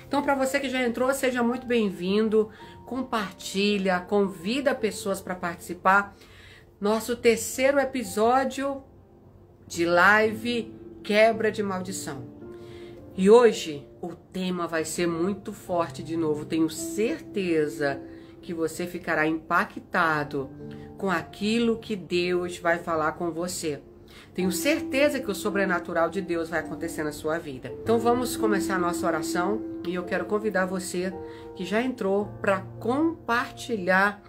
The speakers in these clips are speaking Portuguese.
Então, para você que já entrou, seja muito bem-vindo. Compartilha, convida pessoas para participar. Nosso terceiro episódio de live Quebra de Maldição. E hoje o tema vai ser muito forte de novo. Tenho certeza que você ficará impactado com aquilo que Deus vai falar com você. Tenho certeza que o sobrenatural de Deus vai acontecer na sua vida. Então vamos começar a nossa oração e eu quero convidar você que já entrou para compartilhar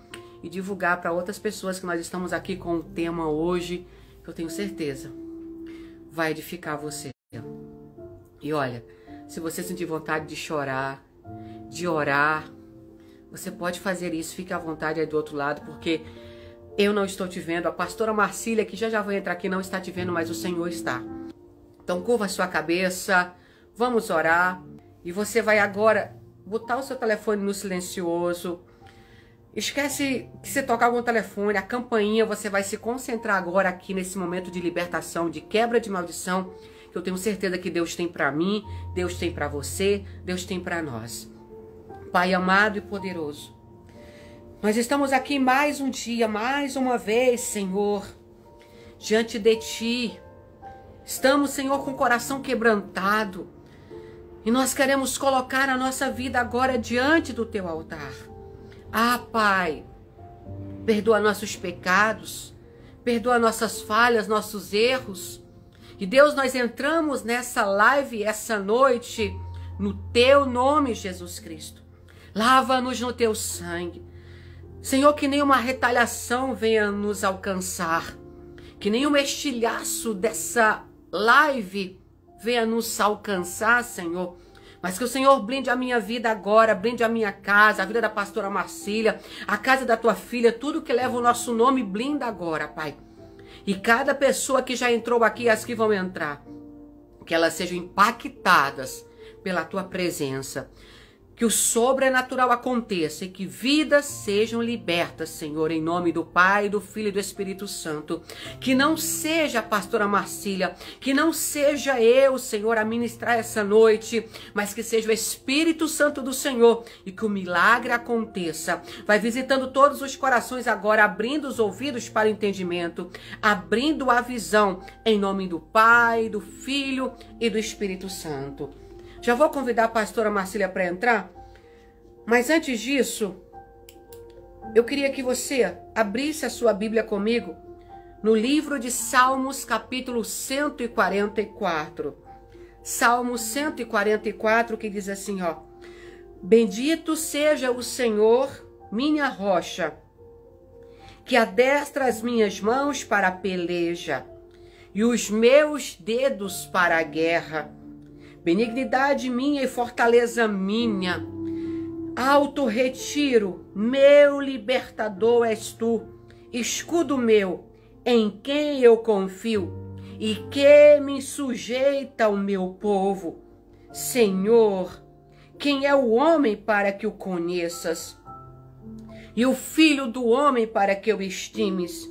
e divulgar para outras pessoas que nós estamos aqui com o tema hoje, que eu tenho certeza vai edificar você. E olha, se você sentir vontade de chorar, de orar, você pode fazer isso, fique à vontade aí do outro lado, porque eu não estou te vendo, a pastora Marcília, que já vai entrar aqui, não está te vendo, mas o Senhor está. Então curva a sua cabeça, vamos orar, e você vai agora botar o seu telefone no silencioso. Esquece que você tocar algum telefone, a campainha, você vai se concentrar agora aqui nesse momento de libertação, de quebra de maldição, que eu tenho certeza que Deus tem para mim, Deus tem para você, Deus tem para nós. Pai amado e poderoso, nós estamos aqui mais um dia, mais uma vez, Senhor, diante de Ti. Estamos, Senhor, com o coração quebrantado e nós queremos colocar a nossa vida agora diante do Teu altar. Ah, Pai, perdoa nossos pecados, perdoa nossas falhas, nossos erros. E Deus, nós entramos nessa live essa noite no Teu nome, Jesus Cristo. Lava-nos no Teu sangue. Senhor, que nenhuma retaliação venha nos alcançar. Que nenhum estilhaço dessa live venha nos alcançar, Senhor. Mas que o Senhor blinde a minha vida agora, blinde a minha casa, a vida da pastora Marcília, a casa da tua filha, tudo que leva o nosso nome, blinda agora, Pai. E cada pessoa que já entrou aqui, as que vão entrar, que elas sejam impactadas pela tua presença. Que o sobrenatural aconteça e que vidas sejam libertas, Senhor, em nome do Pai, do Filho e do Espírito Santo. Que não seja a pastora Marcília, que não seja eu, Senhor, a ministrar essa noite, mas que seja o Espírito Santo do Senhor e que o milagre aconteça. Vai visitando todos os corações agora, abrindo os ouvidos para o entendimento, abrindo a visão, em nome do Pai, do Filho e do Espírito Santo. Já vou convidar a pastora Marcília para entrar, mas antes disso, eu queria que você abrisse a sua Bíblia comigo no livro de Salmos, capítulo 144. Salmo 144, que diz assim, ó: Bendito seja o Senhor, minha rocha, que adestra as minhas mãos para a peleja e os meus dedos para a guerra. Benignidade minha e fortaleza minha, alto retiro, meu libertador és tu, escudo meu, em quem eu confio, e que me sujeita o meu povo. Senhor, quem é o homem para que o conheças, e o filho do homem para que o estimes?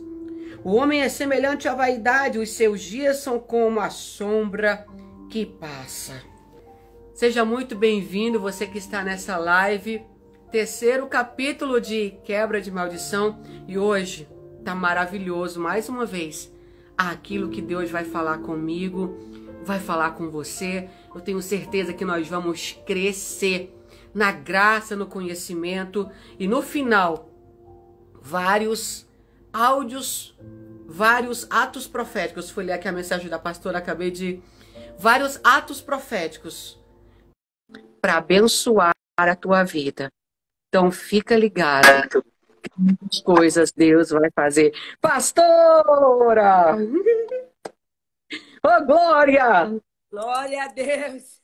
O homem é semelhante à vaidade, os seus dias são como a sombra que passa. Seja muito bem-vindo, você que está nessa live, terceiro capítulo de Quebra de Maldição, e hoje tá maravilhoso, mais uma vez, aquilo que Deus vai falar comigo, vai falar com você. Eu tenho certeza que nós vamos crescer na graça, no conhecimento, e no final, vários áudios, vários atos proféticos. Fui ler aqui a mensagem da pastora, acabei de... Vários atos proféticos para abençoar a tua vida. Então fica ligado. Muitas coisas Deus vai fazer. Pastora! Ô, Glória! Glória a Deus!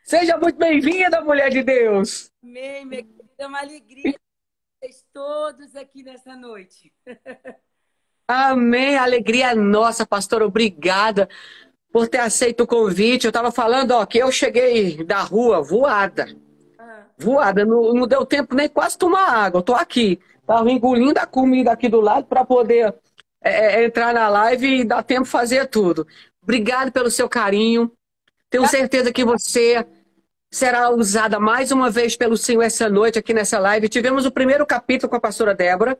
Seja muito bem-vinda, mulher de Deus! Amém, minha querida. É uma alegria vocês todos aqui nessa noite. Amém! Alegria nossa, pastora. Obrigada por ter aceito o convite. Eu estava falando, ó, que eu cheguei da rua voada. Voada. Não deu tempo nem quase tomar água. Eu tô aqui. Tava engolindo a comida aqui do lado para poder entrar na live e dar tempo de fazer tudo. Obrigado pelo seu carinho. Tenho certeza que você será usada mais uma vez pelo Senhor essa noite aqui nessa live. Tivemos o primeiro capítulo com a pastora Débora,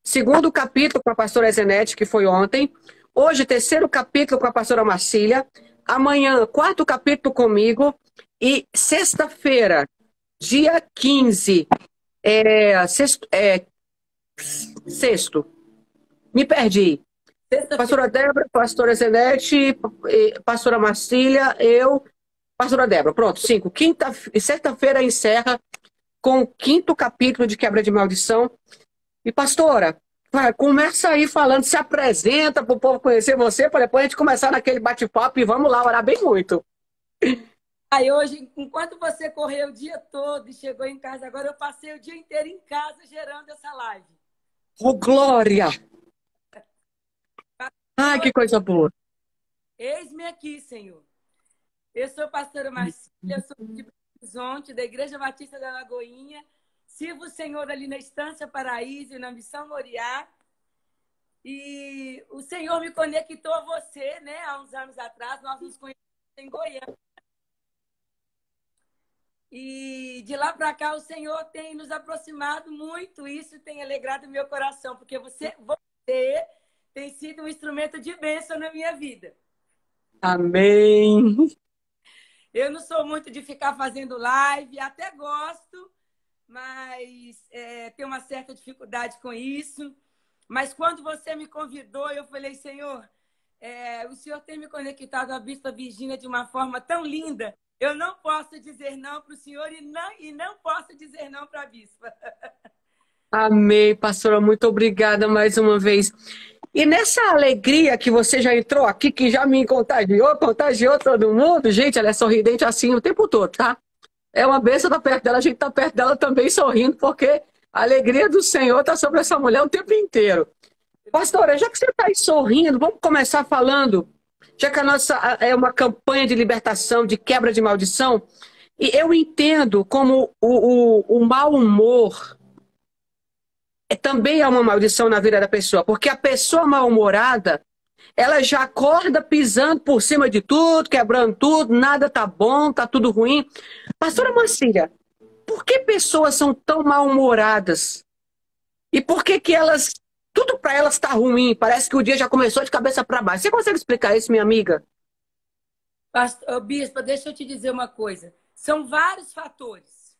segundo capítulo com a pastora Zenete, que foi ontem. Hoje, terceiro capítulo com a pastora Marcília. Amanhã, quarto capítulo comigo. E sexta-feira, dia 15, sexto. Me perdi. Pastora Débora, pastora Zenete, pastora Marcília, eu, pastora Débora. Pronto, 5. Sexta-feira encerra com o quinto capítulo de Quebra de Maldição. E pastora, começa aí falando, se apresenta para o povo conhecer você, para depois a gente começar naquele bate-papo e vamos lá orar bem muito. Aí hoje, enquanto você correu o dia todo e chegou em casa, agora eu passei o dia inteiro em casa gerando essa live. Oh, glória! Ai, que coisa boa. Eis-me aqui, Senhor. Eu sou a pastora Marcília, sou de Belo Horizonte, da Igreja Batista da Lagoinha. Sirvo o Senhor ali na Estância Paraíso, na Missão Moriá. E o Senhor me conectou a você, né? Há uns anos atrás, nós nos conhecemos em Goiânia. E de lá para cá o Senhor tem nos aproximado muito. Isso tem alegrado o meu coração, porque você tem sido um instrumento de bênção na minha vida. Amém. Eu não sou muito de ficar fazendo live, até gosto, mas tenho uma certa dificuldade com isso. Mas quando você me convidou, eu falei, Senhor, o Senhor tem me conectado à Bispa Virgínia de uma forma tão linda. Eu não posso dizer não para o Senhor e não posso dizer não para a Bispa. Amém, pastora. Muito obrigada mais uma vez. E nessa alegria que você já entrou aqui, que já me contagiou todo mundo, gente, ela é sorridente assim o tempo todo, tá? É uma bênção estar perto dela, a gente tá perto dela também sorrindo, porque a alegria do Senhor está sobre essa mulher o tempo inteiro. Pastora, já que você está aí sorrindo, vamos começar falando, já que a nossa é uma campanha de libertação, de quebra de maldição, e eu entendo como o mau humor também é uma maldição na vida da pessoa, porque a pessoa mal-humorada, ela já acorda pisando por cima de tudo, quebrando tudo, nada tá bom, tá tudo ruim. Pastora Marcília, por que pessoas são tão mal-humoradas? E por que que elas, tudo para elas tá ruim? Parece que o dia já começou de cabeça para baixo. Você consegue explicar isso, minha amiga? Bispa, deixa eu te dizer uma coisa. São vários fatores.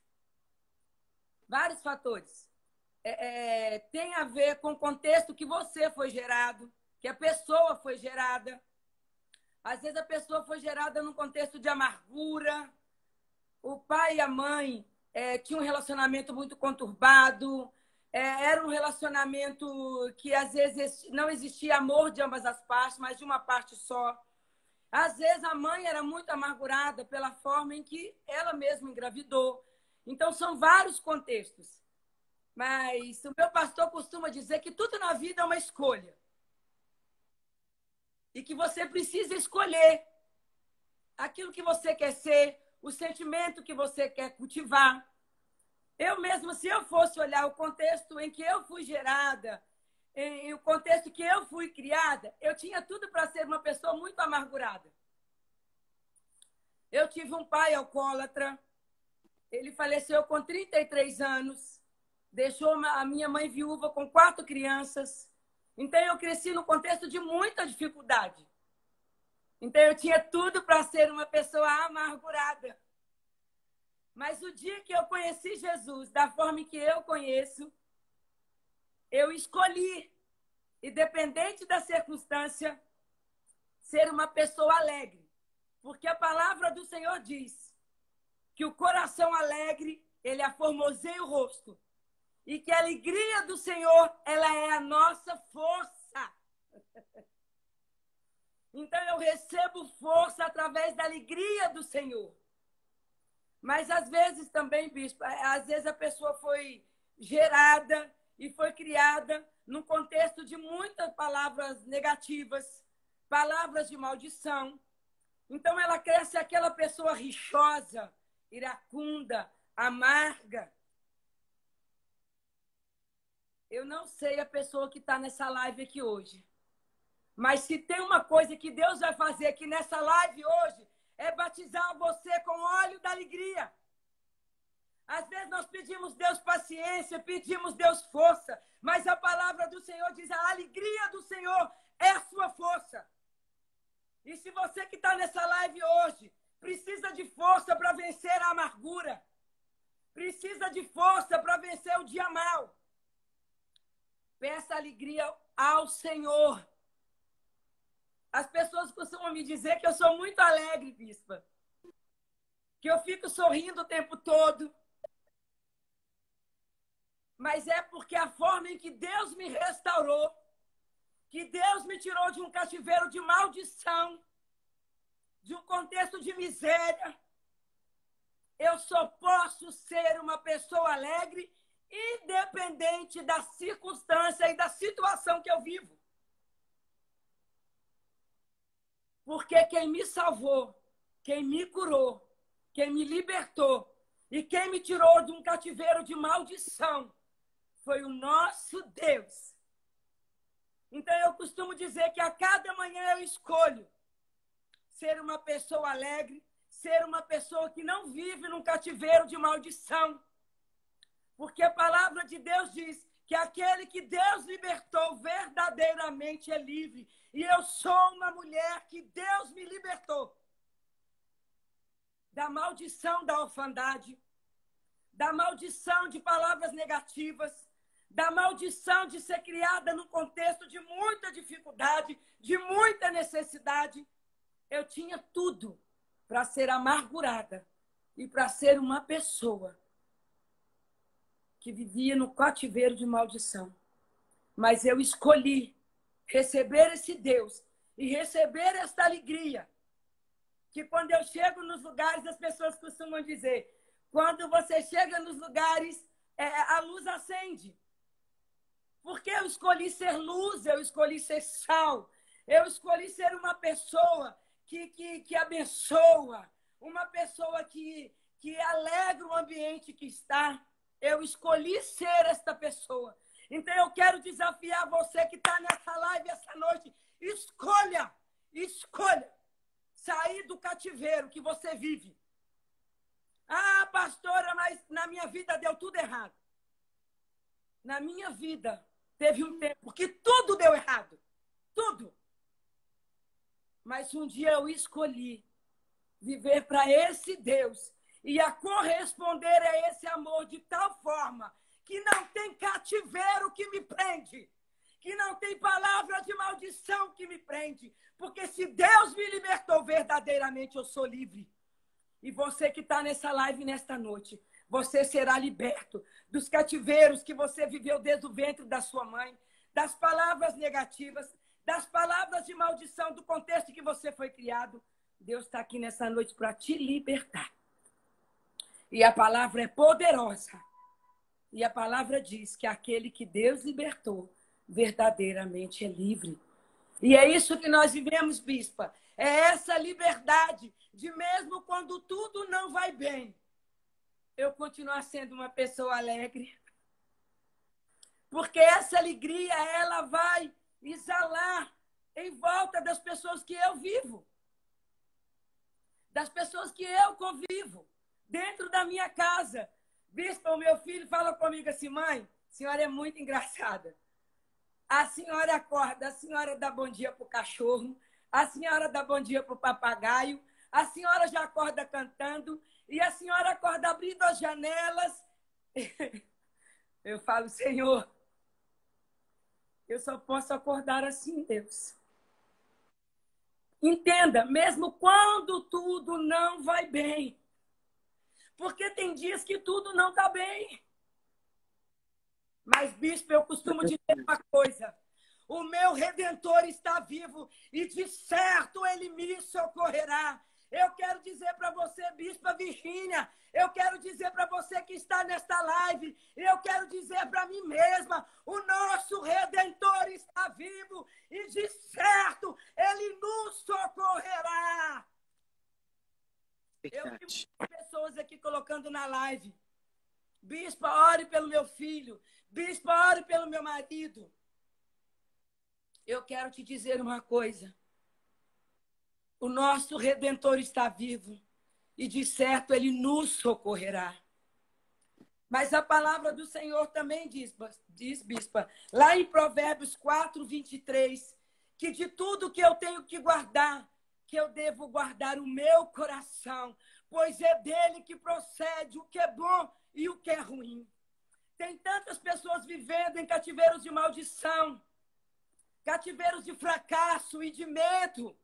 Vários fatores. Tem a ver com o contexto que você foi gerado, que a pessoa foi gerada. Às vezes a pessoa foi gerada num contexto de amargura. O pai e a mãe tinham um relacionamento muito conturbado. Era um relacionamento que às vezes não existia amor de ambas as partes, mas de uma parte só. Às vezes a mãe era muito amargurada pela forma em que ela mesma engravidou. Então são vários contextos. Mas o meu pastor costuma dizer que tudo na vida é uma escolha. E que você precisa escolher aquilo que você quer ser, o sentimento que você quer cultivar. Eu mesmo, se eu fosse olhar o contexto em que eu fui gerada, em o contexto que eu fui criada, eu tinha tudo para ser uma pessoa muito amargurada. Eu tive um pai alcoólatra. Ele faleceu com 33 anos. Deixou a minha mãe viúva com 4 crianças. Então, eu cresci no contexto de muita dificuldade. Então, eu tinha tudo para ser uma pessoa amargurada. Mas o dia que eu conheci Jesus, da forma que eu conheço, eu escolhi, independente da circunstância, ser uma pessoa alegre. Porque a palavra do Senhor diz que o coração alegre, ele aformoseia o rosto. E que a alegria do Senhor, ela é a nossa força. Então eu recebo força através da alegria do Senhor. Mas às vezes também, bispo, às vezes a pessoa foi gerada e foi criada num contexto de muitas palavras negativas, palavras de maldição. Então ela cresce aquela pessoa rixosa, iracunda, amarga. Eu não sei a pessoa que está nessa live aqui hoje. Mas se tem uma coisa que Deus vai fazer aqui nessa live hoje, é batizar você com óleo da alegria. Às vezes nós pedimos Deus paciência, pedimos Deus força, mas a palavra do Senhor diz: a alegria do Senhor é a sua força. E se você que está nessa live hoje precisa de força para vencer a amargura, precisa de força para vencer o dia mau, peça alegria ao Senhor. As pessoas costumam me dizer que eu sou muito alegre, bispa, que eu fico sorrindo o tempo todo. Mas é porque a forma em que Deus me restaurou, que Deus me tirou de um cativeiro de maldição, de um contexto de miséria, eu só posso ser uma pessoa alegre, independente da circunstância e da situação que eu vivo. Porque quem me salvou, quem me curou, quem me libertou e quem me tirou de um cativeiro de maldição foi o nosso Deus. Então eu costumo dizer que a cada manhã eu escolho ser uma pessoa alegre, ser uma pessoa que não vive num cativeiro de maldição. Porque a palavra de Deus diz que aquele que Deus libertou verdadeiramente é livre. E eu sou uma mulher que Deus me libertou da maldição da orfandade, da maldição de palavras negativas, da maldição de ser criada num contexto de muita dificuldade, de muita necessidade. Eu tinha tudo para ser amargurada e para ser uma pessoa que vivia no cativeiro de maldição. Mas eu escolhi receber esse Deus e receber esta alegria, que quando eu chego nos lugares, as pessoas costumam dizer, quando você chega nos lugares, a luz acende. Porque eu escolhi ser luz, eu escolhi ser sal, eu escolhi ser uma pessoa que abençoa, uma pessoa que alegra o ambiente que está. Eu escolhi ser esta pessoa. Então eu quero desafiar você que está nessa live essa noite. Escolha sair do cativeiro que você vive. Ah, pastora, mas na minha vida deu tudo errado. Na minha vida teve um tempo que tudo deu errado. Tudo. Mas um dia eu escolhi viver para esse Deus e a corresponder a esse amor de tal forma que não tem cativeiro que me prende, que não tem palavra de maldição que me prende, porque se Deus me libertou verdadeiramente, eu sou livre. E você que está nessa live nesta noite, você será liberto dos cativeiros que você viveu desde o ventre da sua mãe, das palavras negativas, das palavras de maldição, do contexto que você foi criado. Deus está aqui nessa noite para te libertar. E a palavra é poderosa. E a palavra diz que aquele que Deus libertou verdadeiramente é livre. E é isso que nós vivemos, bispa. É essa liberdade de mesmo quando tudo não vai bem, eu continuar sendo uma pessoa alegre. Porque essa alegria, ela vai exalar em volta das pessoas que eu vivo. Das pessoas que eu convivo. Dentro da minha casa. Bispa, o meu filho fala comigo assim, mãe, a senhora é muito engraçada. A senhora acorda, a senhora dá bom dia pro cachorro, a senhora dá bom dia pro papagaio, a senhora já acorda cantando e a senhora acorda abrindo as janelas. Eu falo, Senhor, eu só posso acordar assim, Deus. Entenda, mesmo quando tudo não vai bem. Porque tem dias que tudo não está bem. Mas, bispo, eu costumo dizer uma coisa. O meu Redentor está vivo e de certo ele me socorrerá. Eu quero dizer para você, bispa Virgínia, eu quero dizer para você que está nesta live, eu quero dizer para mim mesma, o nosso Redentor está vivo e de certo ele nos socorrerá. Eu vi muitas pessoas aqui colocando na live, bispa, ore pelo meu filho, bispa, ore pelo meu marido. Eu quero te dizer uma coisa. o nosso Redentor está vivo e, de certo, ele nos socorrerá. Mas a palavra do Senhor também diz, bispa, lá em Provérbios 4, 23, que de tudo que eu tenho que guardar, que eu devo guardar o meu coração, pois é dele que procede o que é bom e o que é ruim. Tem tantas pessoas vivendo em cativeiros de maldição, cativeiros de fracasso e de medo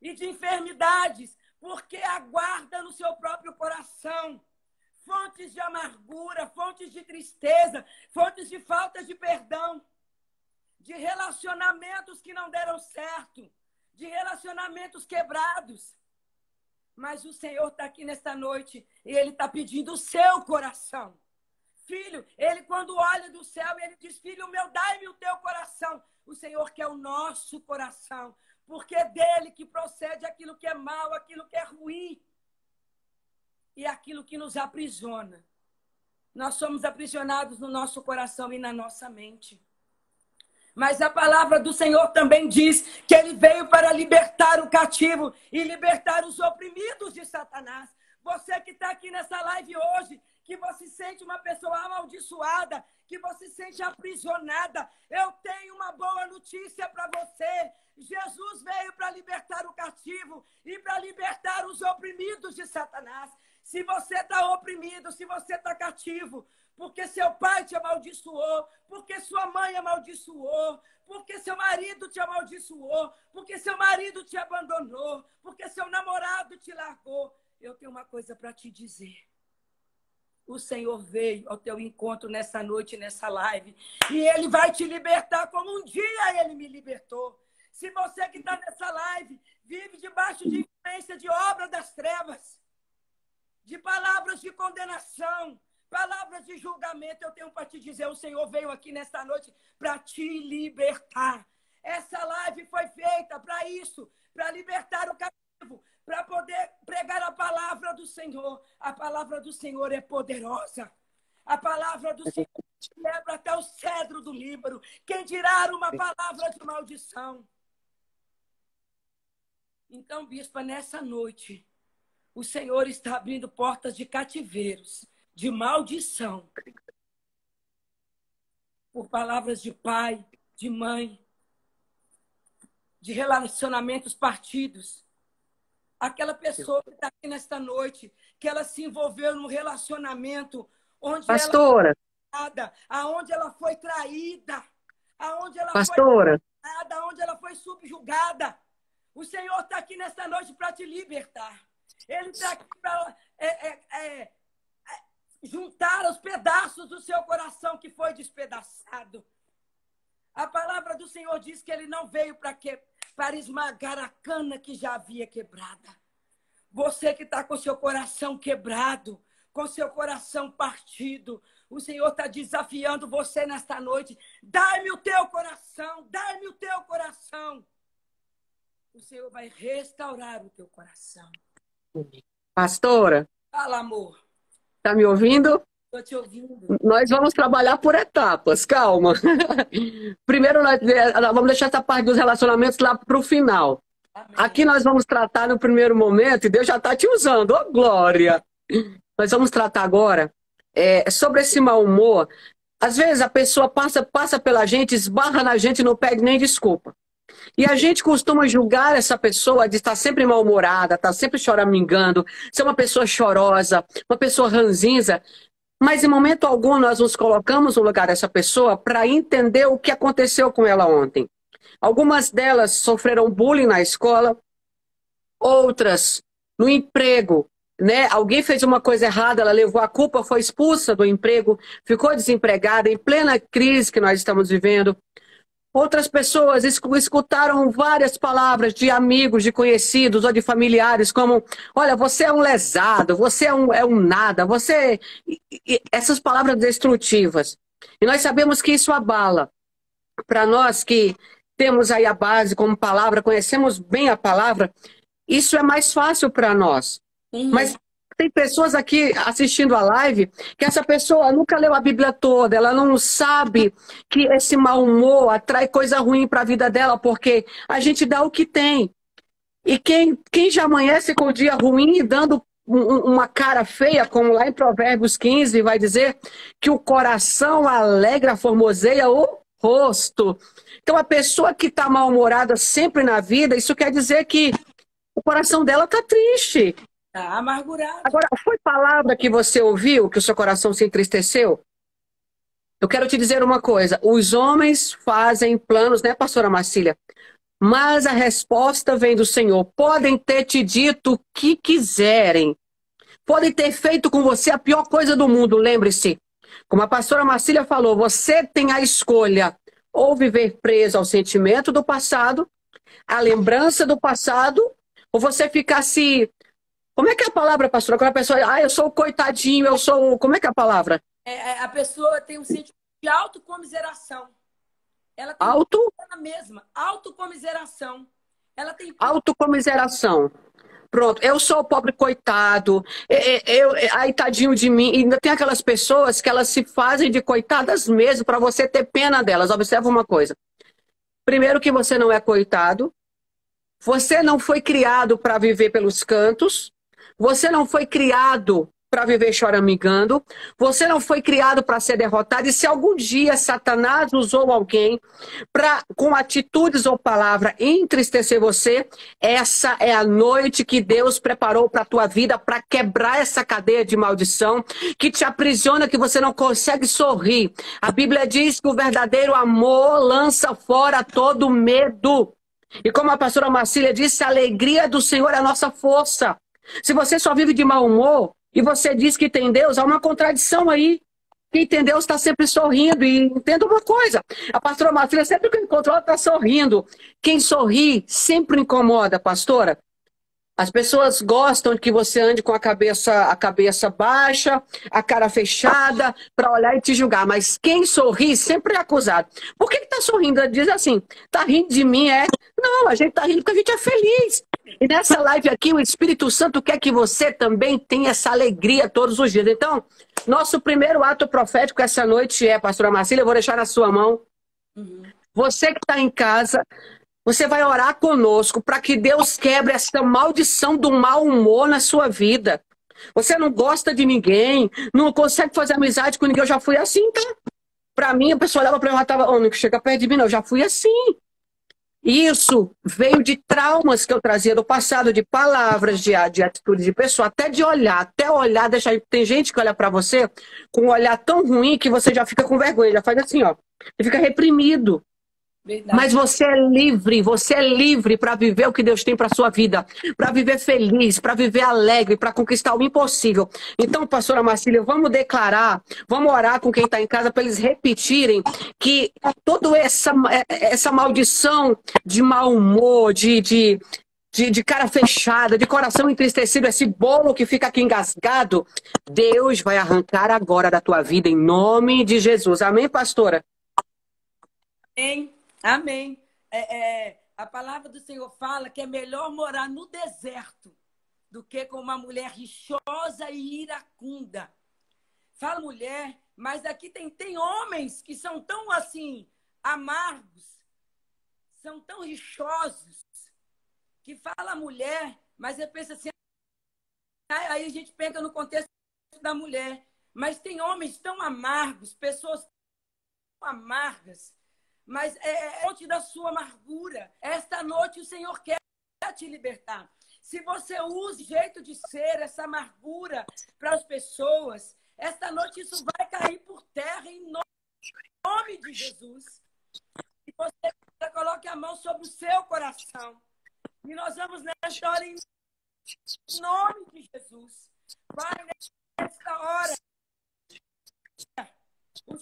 e de enfermidades, porque aguarda no seu próprio coração fontes de amargura, fontes de tristeza, fontes de falta de perdão, de relacionamentos que não deram certo, de relacionamentos quebrados. Mas o Senhor está aqui nesta noite e Ele está pedindo o seu coração. Filho, Ele quando olha do céu, Ele diz, filho meu, dai-me o teu coração. O Senhor quer o nosso coração, porque é dele que procede aquilo que é mal, aquilo que é ruim e aquilo que nos aprisiona. Nós somos aprisionados no nosso coração e na nossa mente. Mas a palavra do Senhor também diz que Ele veio para libertar o cativo e libertar os oprimidos de Satanás. Você que está aqui nessa live hoje, que você sente uma pessoa amaldiçoada, que você sente aprisionada, eu tenho uma boa notícia para você. Jesus veio para libertar o cativo e para libertar os oprimidos de Satanás. Se você está oprimido, se você está cativo, porque seu pai te amaldiçoou, porque sua mãe amaldiçoou, porque seu marido te amaldiçoou, porque seu marido te abandonou, porque seu namorado te largou, eu tenho uma coisa para te dizer. O Senhor veio ao teu encontro nessa noite, nessa live, e Ele vai te libertar como um dia Ele me libertou. Se você que está nessa live vive debaixo de influência de obra das trevas, de palavras de condenação, palavras de julgamento, eu tenho para te dizer, o Senhor veio aqui nesta noite para te libertar. Essa live foi feita para isso, para libertar o cativo, para poder pregar a palavra do Senhor. A palavra do Senhor é poderosa. A palavra do Senhor quebra até o cedro do Líbano. Quem dirá uma palavra de maldição? Então, bispa, nessa noite, o Senhor está abrindo portas de cativeiros, de maldição, por palavras de pai, de mãe, de relacionamentos partidos. Aquela pessoa que está aqui nesta noite, que ela se envolveu num relacionamento onde pastora, aonde ela foi traída, aonde ela pastora, foi traída, aonde ela foi subjugada. O Senhor está aqui nesta noite para te libertar. Ele está aqui para juntar os pedaços do seu coração que foi despedaçado. A palavra do Senhor diz que Ele não veio para esmagar a cana que já havia quebrada. Você que está com seu coração quebrado, com seu coração partido, o Senhor está desafiando você nesta noite. Dai-me o teu coração, dai-me o teu coração. O Senhor vai restaurar o teu coração. pastora, Fala, amor. tá me ouvindo? Estou te ouvindo. Nós vamos trabalhar por etapas, calma. Primeiro, nós vamos deixar essa parte dos relacionamentos lá para o final. Amém. Aqui nós vamos tratar no primeiro momento, e Deus já está te usando, ô glória! Nós vamos tratar agora sobre esse mau humor. Às vezes a pessoa passa pela gente, esbarra na gente e não pede nem desculpa. E a gente costuma julgar essa pessoa de estar sempre mal-humorada, estar sempre choramingando, ser uma pessoa chorosa, uma pessoa ranzinza. Mas em momento algum nós nos colocamos no lugar dessa pessoa para entender o que aconteceu com ela ontem. Algumas delas sofreram bullying na escola, outras no emprego, né? Alguém fez uma coisa errada, ela levou a culpa, foi expulsa do emprego, ficou desempregada em plena crise que nós estamos vivendo. Outras pessoas escutaram várias palavras de amigos, de conhecidos ou de familiares, como, olha, você é um lesado, você é um nada, você... Essas palavras destrutivas. E nós sabemos que isso abala. Para nós que temos aí a base como palavra, conhecemos bem a palavra, isso é mais fácil para nós. Mas tem pessoas aqui assistindo a live que essa pessoa nunca leu a Bíblia toda, ela não sabe que esse mau humor atrai coisa ruim para a vida dela, porque a gente dá o que tem. E quem já amanhece com o dia ruim e dando uma cara feia, como lá em Provérbios 15 vai dizer que o coração alegra, formoseia o rosto. Então, a pessoa que está mal-humorada sempre na vida, isso quer dizer que o coração dela está triste. Tá amargurado. Agora, foi palavra que você ouviu que o seu coração se entristeceu? Eu quero te dizer uma coisa: os homens fazem planos, né, pastora Marcília? Mas a resposta vem do Senhor. Podem ter te dito o que quiserem. Podem ter feito com você a pior coisa do mundo. Lembre-se, como a pastora Marcília falou, você tem a escolha ou viver preso ao sentimento do passado, à lembrança do passado, ou você ficar se... Como é que é a palavra, pastora? Quando a pessoa... eu sou o coitadinho, eu sou... Como é que é a palavra? A pessoa tem um sentimento de autocomiseração. Ela tem ela mesma, autocomiseração. Ela tem autocomiseração. Pronto, eu sou o pobre coitado, aí tadinho de mim. E ainda tem aquelas pessoas que elas se fazem de coitadas mesmo para você ter pena delas. Observa uma coisa. Primeiro que você não é coitado, você não foi criado para viver pelos cantos, você não foi criado para viver choramingando, você não foi criado para ser derrotado. E se algum dia Satanás usou alguém para, com atitudes ou palavra, entristecer você, essa é a noite que Deus preparou para a tua vida, para quebrar essa cadeia de maldição que te aprisiona, que você não consegue sorrir. A Bíblia diz que o verdadeiro amor lança fora todo medo. E como a pastora Marcília disse, a alegria do Senhor é a nossa força. Se você só vive de mau humor e você diz que tem Deus, há uma contradição aí. Quem tem Deus está sempre sorrindo. E entenda uma coisa, a pastora Marcília sempre que encontrou, ela está sorrindo. Quem sorri sempre incomoda, pastora. As pessoas gostam de que você ande com a cabeça baixa, a cara fechada, para olhar e te julgar. Mas quem sorri sempre é acusado. Por que está sorrindo? Ela diz assim, tá rindo de mim, é? Não, a gente está rindo porque a gente é feliz. E nessa live aqui, o Espírito Santo quer que você também tenha essa alegria todos os dias. Então, nosso primeiro ato profético essa noite é, pastora Marcília, eu vou deixar na sua mão. Você que está em casa, você vai orar conosco para que Deus quebre essa maldição do mau humor na sua vida. Você não gosta de ninguém, não consegue fazer amizade com ninguém. Eu já fui assim, tá? Para mim, a pessoa olhava para mim e tava, não chega perto de mim, não. Eu já fui assim. Isso veio de traumas que eu trazia do passado, de palavras, de atitudes de pessoa, até olhar, deixar. Tem gente que olha para você com um olhar tão ruim que você já fica com vergonha, já faz assim, ó. Você fica reprimido. Verdade. Mas você é livre para viver o que Deus tem para sua vida, para viver feliz, para viver alegre, para conquistar o impossível. Então, pastora Marcília, vamos declarar, vamos orar com quem está em casa para eles repetirem que toda essa maldição de mau humor, de cara fechada, de coração entristecido, esse bolo que fica aqui engasgado, Deus vai arrancar agora da tua vida em nome de Jesus. Amém, pastora? Amém. Amém. A palavra do Senhor fala que é melhor morar no deserto do que com uma mulher rixosa e iracunda. Fala mulher, mas aqui tem homens que são tão assim, amargos, são tão rixosos, que fala mulher, mas eu penso assim, aí a gente pensa no contexto da mulher, mas tem homens tão amargos, pessoas tão amargas, mas é fonte da sua amargura. Esta noite o Senhor quer te libertar. Se você usa o jeito de ser, essa amargura para as pessoas, esta noite isso vai cair por terra em nome de Jesus. E você coloque a mão sobre o seu coração. E nós vamos nesta hora em nome de Jesus. Vai nesta hora. O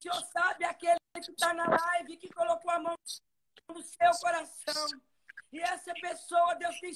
Senhor sabe aquele que está na live, que colocou a mão no seu coração. E essa pessoa, Deus tem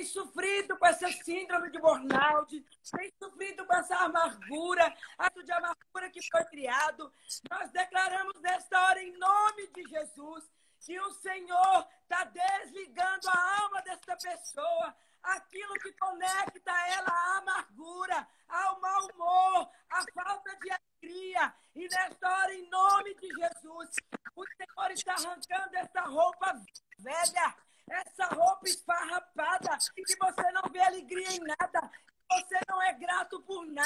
sofrido com essa síndrome de burnout, tem sofrido com essa amargura, ato de amargura que foi criado. Nós declaramos nesta hora, em nome de Jesus, que o Senhor está desligando a alma desta pessoa, aquilo que conecta ela à amargura, ao mau humor, à falta de alegria. E nesta hora, em nome de Jesus, o Senhor está arrancando essa roupa velha,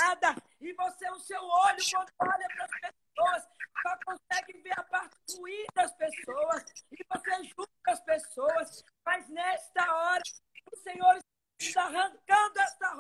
nada. E você, o seu olho, quando olha para as pessoas, só consegue ver a parte ruim das pessoas. E você julga as pessoas. Mas nesta hora, o Senhor está arrancando essa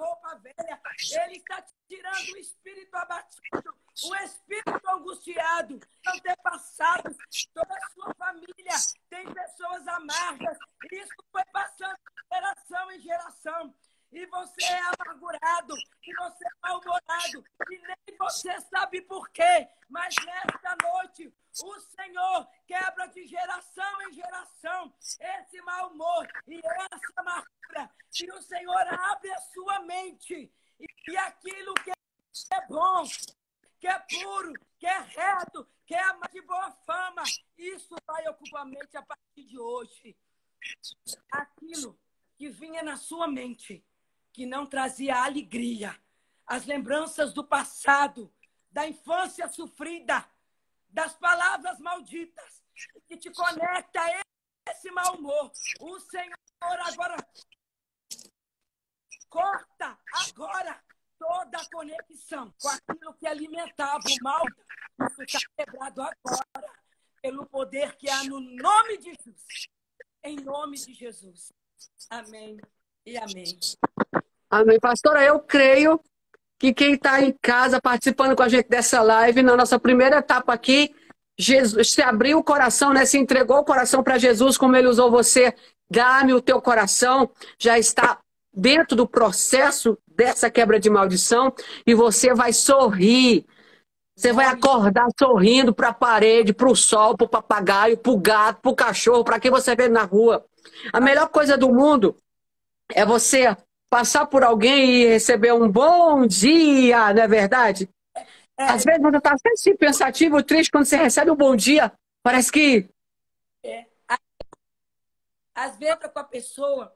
roupa velha. Ele está tirando o espírito abatido, o espírito angustiado, antepassados, toda a sua família tem pessoas amargas. Isso foi passando de geração em geração. E você é amargurado, e você é mal-humorado, e nem você sabe por quê. Mas nesta noite, o Senhor quebra de geração em geração esse mau humor e essa amargura. E o Senhor abre a sua mente. E aquilo que é bom, que é puro, que é reto, que é de boa fama, isso vai ocupar a mente a partir de hoje. Aquilo que vinha na sua mente, que não trazia alegria, as lembranças do passado, da infância sofrida, das palavras malditas, que te conecta a esse mau humor. O Senhor agora corta agora toda a conexão com aquilo que alimentava o mal. Isso está quebrado agora, pelo poder que há no nome de Jesus. Em nome de Jesus. Amém e amém. Amém. Pastora, eu creio que quem está em casa participando com a gente dessa live, na nossa primeira etapa aqui, Jesus, se abriu o coração, né? Se entregou o coração para Jesus, como ele usou você, dá-me o teu coração, já está dentro do processo dessa quebra de maldição e você vai sorrir. Você vai acordar sorrindo para a parede, para o sol, para o papagaio, para o gato, para o cachorro, para quem você vê na rua. A melhor coisa do mundo é você passar por alguém e receber um bom dia, não é verdade? Às vezes você está assim, pensativo, triste, quando você recebe um bom dia, parece que... Às vezes com a pessoa,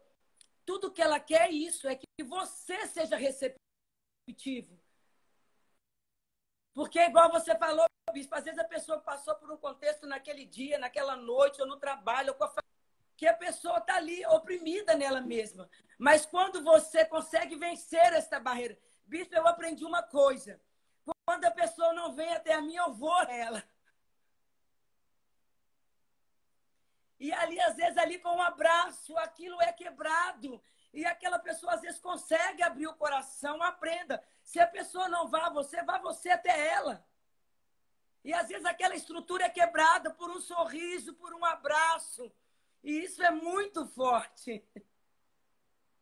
tudo que ela quer é isso, é que você seja receptivo. Porque, igual você falou, bispo, às vezes a pessoa passou por um contexto naquele dia, naquela noite, ou no trabalho, ou com a família, que a pessoa está ali oprimida nela mesma. Mas quando você consegue vencer esta barreira... Bispo, eu aprendi uma coisa. Quando a pessoa não vem até a mim, eu vou a ela. E ali, às vezes, ali com um abraço, aquilo é quebrado. E aquela pessoa, às vezes, consegue abrir o coração, aprenda. Se a pessoa não vá você até ela. E, às vezes, aquela estrutura é quebrada por um sorriso, por um abraço. E isso é muito forte.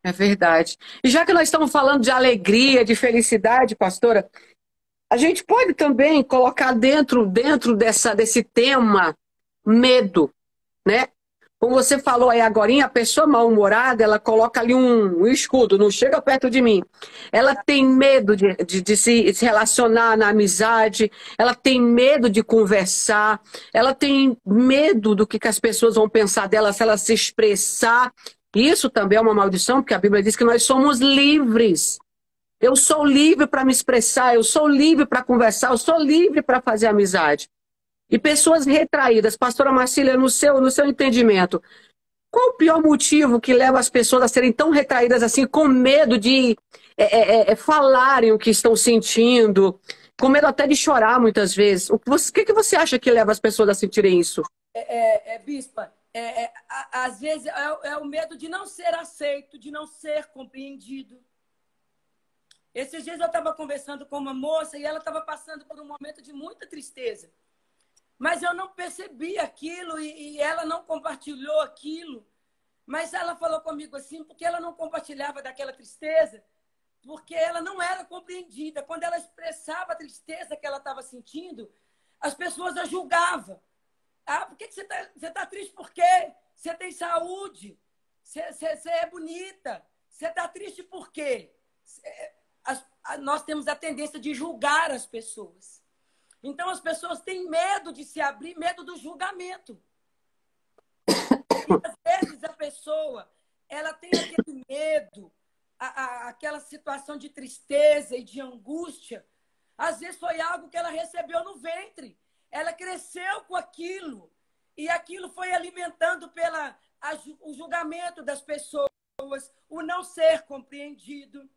É verdade. E já que nós estamos falando de alegria, de felicidade, pastora, a gente pode também colocar dentro desse tema medo, né? Como você falou aí agorinha, a pessoa mal-humorada, ela coloca ali um escudo, não chega perto de mim. Ela tem medo de se relacionar na amizade, ela tem medo de conversar, ela tem medo do que as pessoas vão pensar dela se ela se expressar. Isso também é uma maldição, porque a Bíblia diz que nós somos livres. Eu sou livre para me expressar, eu sou livre para conversar, eu sou livre para fazer amizade. E pessoas retraídas, pastora Marcília, no seu entendimento, qual o pior motivo que leva as pessoas a serem tão retraídas assim, com medo de falarem o que estão sentindo, com medo até de chorar muitas vezes? O que você acha que leva as pessoas a sentirem isso? Bispa, às vezes é o medo de não ser aceito, de não ser compreendido. Esses dias eu estava conversando com uma moça e ela estava passando por um momento de muita tristeza. Mas eu não percebi aquilo e ela não compartilhou aquilo. Mas ela falou comigo assim, porque ela não compartilhava daquela tristeza, porque ela não era compreendida. Quando ela expressava a tristeza que ela estava sentindo, as pessoas a julgavam. Ah, por que você tá triste? Por quê? Você tem saúde? Você é bonita? Você está triste por quê? Nós temos a tendência de julgar as pessoas. Então, as pessoas têm medo de se abrir, medo do julgamento. E, às vezes, a pessoa ela tem aquele medo, aquela situação de tristeza e de angústia. Às vezes, foi algo que ela recebeu no ventre. Ela cresceu com aquilo. E aquilo foi alimentando o julgamento das pessoas, o não ser compreendido.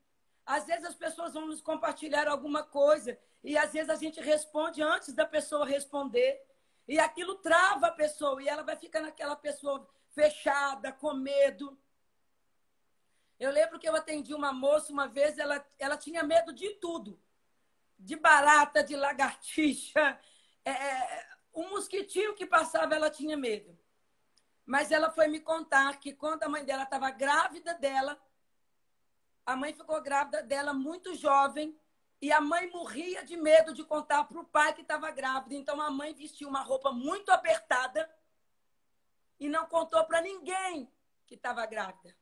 Às vezes as pessoas vão nos compartilhar alguma coisa e às vezes a gente responde antes da pessoa responder. E aquilo trava a pessoa e ela vai ficar naquela pessoa fechada, com medo. Eu lembro que eu atendi uma moça uma vez, ela tinha medo de tudo. De barata, de lagartixa. Um mosquitinho que passava, ela tinha medo. Mas ela foi me contar que quando a mãe dela estava grávida dela, a mãe ficou grávida dela muito jovem e a mãe morria de medo de contar para o pai que estava grávida. Então a mãe vestiu uma roupa muito apertada e não contou para ninguém que estava grávida.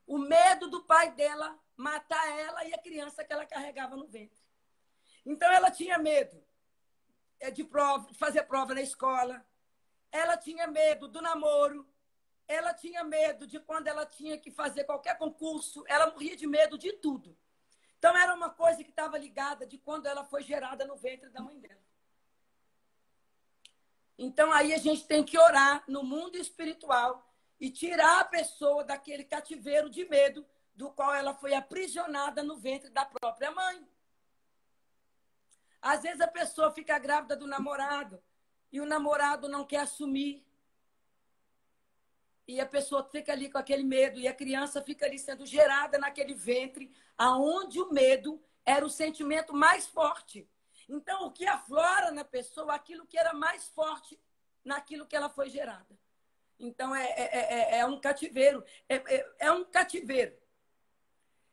O medo do pai dela matar ela e a criança que ela carregava no ventre. Então ela tinha medo de fazer prova na escola. Ela tinha medo do namoro. Ela tinha medo de quando ela tinha que fazer qualquer concurso. Ela morria de medo de tudo. Então, era uma coisa que estava ligada de quando ela foi gerada no ventre da mãe dela. Então, aí a gente tem que orar no mundo espiritual e tirar a pessoa daquele cativeiro de medo do qual ela foi aprisionada no ventre da própria mãe. Às vezes, a pessoa fica grávida do namorado e o namorado não quer assumir. E a pessoa fica ali com aquele medo e a criança fica ali sendo gerada naquele ventre, aonde o medo era o sentimento mais forte. Então, o que aflora na pessoa, aquilo que era mais forte naquilo que ela foi gerada. Então, é um cativeiro. É um cativeiro.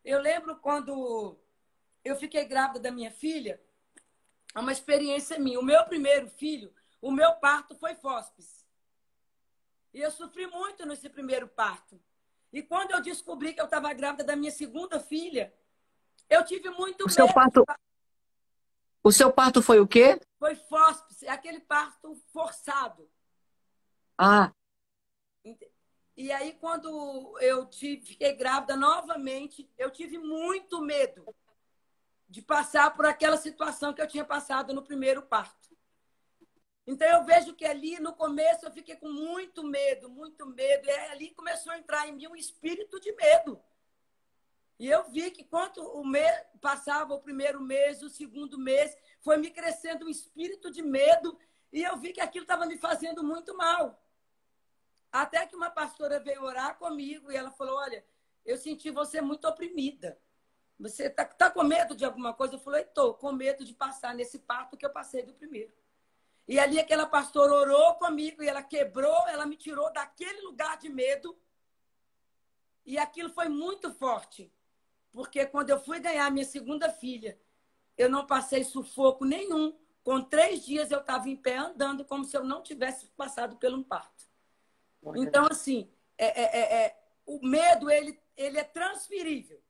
Eu lembro quando eu fiquei grávida da minha filha, é uma experiência minha. O meu primeiro filho, o meu parto foi fóspice. E eu sofri muito nesse primeiro parto. E quando eu descobri que eu estava grávida da minha segunda filha, eu tive muito medo. O seu parto foi o quê? Foi fóspice, aquele parto forçado. Ah. E aí, quando eu fiquei grávida novamente, eu tive muito medo de passar por aquela situação que eu tinha passado no primeiro parto. Então, eu vejo que ali, no começo, eu fiquei com muito medo, muito medo. E ali começou a entrar em mim um espírito de medo. E eu vi que quando passava o primeiro mês, o segundo mês, foi me crescendo um espírito de medo. E eu vi que aquilo estava me fazendo muito mal. Até que uma pastora veio orar comigo e ela falou, olha, eu senti você muito oprimida. Você tá com medo de alguma coisa? Eu falei, estou com medo de passar nesse parto que eu passei do primeiro. E ali aquela pastora orou comigo e ela quebrou, ela me tirou daquele lugar de medo. E aquilo foi muito forte. Porque quando eu fui ganhar minha segunda filha, eu não passei sufoco nenhum. Com 3 dias eu estava em pé andando como se eu não tivesse passado por um parto. Então, assim, o medo, ele é transferível.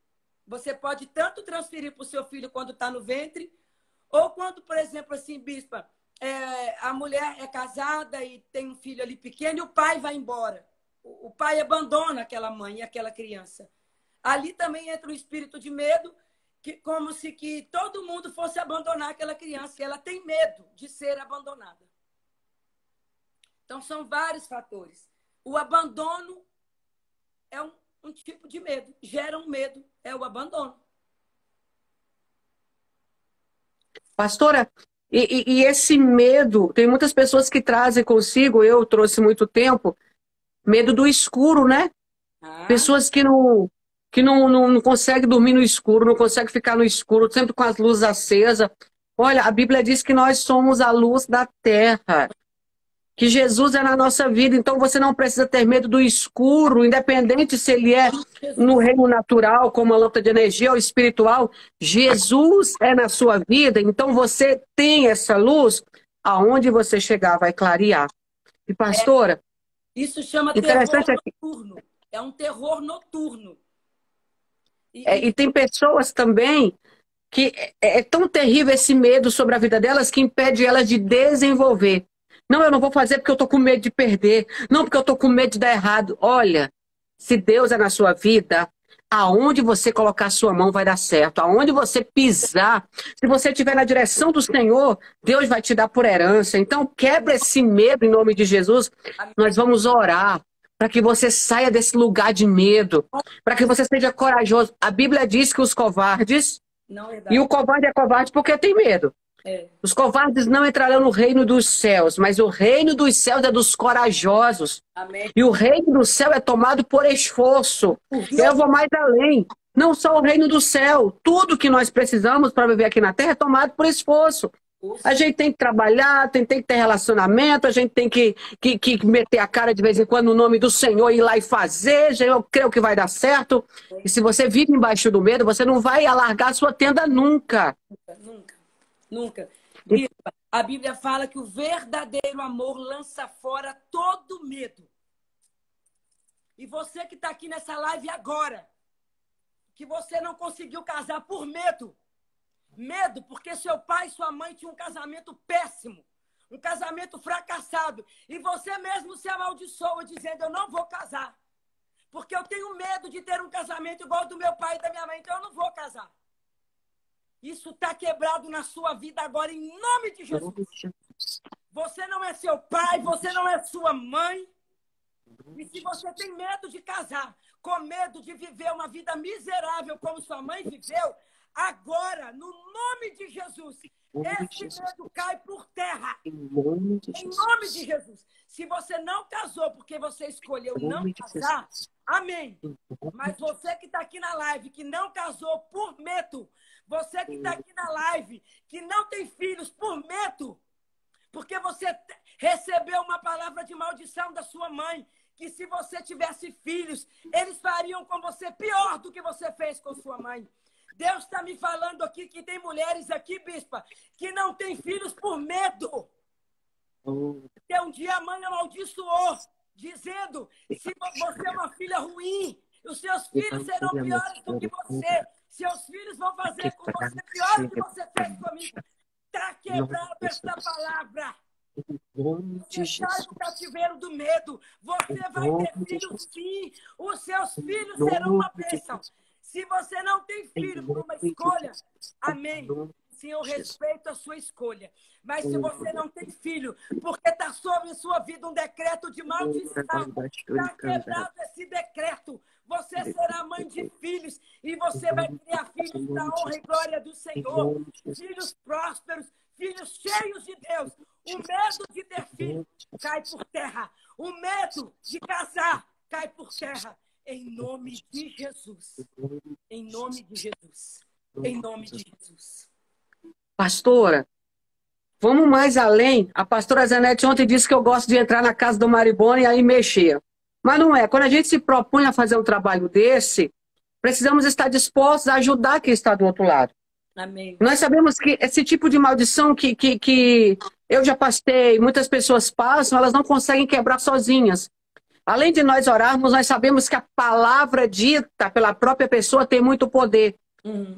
Você pode tanto transferir para o seu filho quando está no ventre, ou quando, por exemplo, assim, bispa, a mulher é casada e tem um filho ali pequeno e o pai vai embora. O pai abandona aquela mãe e aquela criança. Ali também entra um espírito de medo, como se que todo mundo fosse abandonar aquela criança. E ela tem medo de ser abandonada. Então, são vários fatores. O abandono é um tipo de medo. Gera um medo, é o abandono. Pastora, e esse medo, tem muitas pessoas que trazem consigo, eu trouxe muito tempo, medo do escuro, né? Pessoas que não conseguem dormir no escuro, não conseguem ficar no escuro, sempre com as luzes acesas. Olha, a Bíblia diz que nós somos a luz da terra, que Jesus é na nossa vida, então você não precisa ter medo do escuro, independente se ele é no reino natural, como a lâmpada de energia, ou espiritual. Jesus é na sua vida, então você tem essa luz, aonde você chegar vai clarear. E pastora, isso chama terror noturno. É um terror noturno. E tem pessoas também que é tão terrível esse medo sobre a vida delas que impede elas de desenvolver. Não, eu não vou fazer porque eu tô com medo de perder. Não, porque eu tô com medo de dar errado. Olha, se Deus é na sua vida, aonde você colocar a sua mão vai dar certo. Aonde você pisar, se você estiver na direção do Senhor, Deus vai te dar por herança. Então, quebra esse medo em nome de Jesus. Nós vamos orar. para que você saia desse lugar de medo, para que você seja corajoso. A Bíblia diz que os covardes, Não, é e verdade. o covarde é covarde porque tem medo. É. Os covardes não entrarão no reino dos céus, mas o reino dos céus é dos corajosos. Amém. E o reino do céu é tomado por esforço. Por Eu vou mais além. Não só o reino do céu. Tudo que nós precisamos para viver aqui na terra é tomado por esforço. A gente tem que trabalhar, tem que ter relacionamento, a gente tem que meter a cara de vez em quando no nome do Senhor, ir lá e fazer. Eu creio que vai dar certo. E se você vive embaixo do medo, você não vai alargar a sua tenda nunca. Nunca. Nunca. Bispa, a Bíblia fala que o verdadeiro amor lança fora todo medo. E você que está aqui nessa live agora, que você não conseguiu casar por medo. Medo porque seu pai e sua mãe tinham um casamento péssimo. Um casamento fracassado. E você mesmo se amaldiçoa dizendo, eu não vou casar. Porque eu tenho medo de ter um casamento igual ao do meu pai e da minha mãe, então eu não vou casar. Isso está quebrado na sua vida agora, em nome de Jesus. Você não é seu pai, você não é sua mãe. E se você tem medo de casar, com medo de viver uma vida miserável como sua mãe viveu, agora, no nome de Jesus, esse medo cai por terra. Em nome de Jesus. Se você não casou porque você escolheu não casar, amém. Mas você que está aqui na live, que não casou por medo, você que está aqui na live, que não tem filhos por medo, porque você recebeu uma palavra de maldição da sua mãe, que se você tivesse filhos, eles fariam com você pior do que você fez com sua mãe. Deus está me falando aqui que tem mulheres aqui, bispa, que não têm filhos por medo. Porque um dia a mãe amaldiçoou, dizendo, se você é uma filha ruim, os seus filhos serão piores do que você. Seus filhos vão fazer com você pior do que você fez comigo. Está quebrada esta palavra. Você sai do cativeiro do medo. Você vai ter filhos, sim. Os seus filhos serão uma bênção. Se você não tem filho por uma escolha, amém. Sim, eu respeito a sua escolha. Mas se você não tem filho, porque está sobre sua vida um decreto de maldição, está quebrado esse decreto. Você será mãe de filhos e você vai criar filhos para a honra e glória do Senhor. Filhos prósperos, filhos cheios de Deus. O medo de ter filho cai por terra. O medo de casar cai por terra. Em nome de Jesus. Em nome de Jesus. Em nome de Jesus. Pastora, vamos mais além. A pastora Zenete ontem disse que eu gosto de entrar na casa do Maribona e aí mexer. Mas não é. Quando a gente se propõe a fazer um trabalho desse, precisamos estar dispostos a ajudar quem está do outro lado. Amém. Nós sabemos que esse tipo de maldição que eu já passei, muitas pessoas passam, elas não conseguem quebrar sozinhas. Além de nós orarmos, nós sabemos que a palavra dita pela própria pessoa tem muito poder.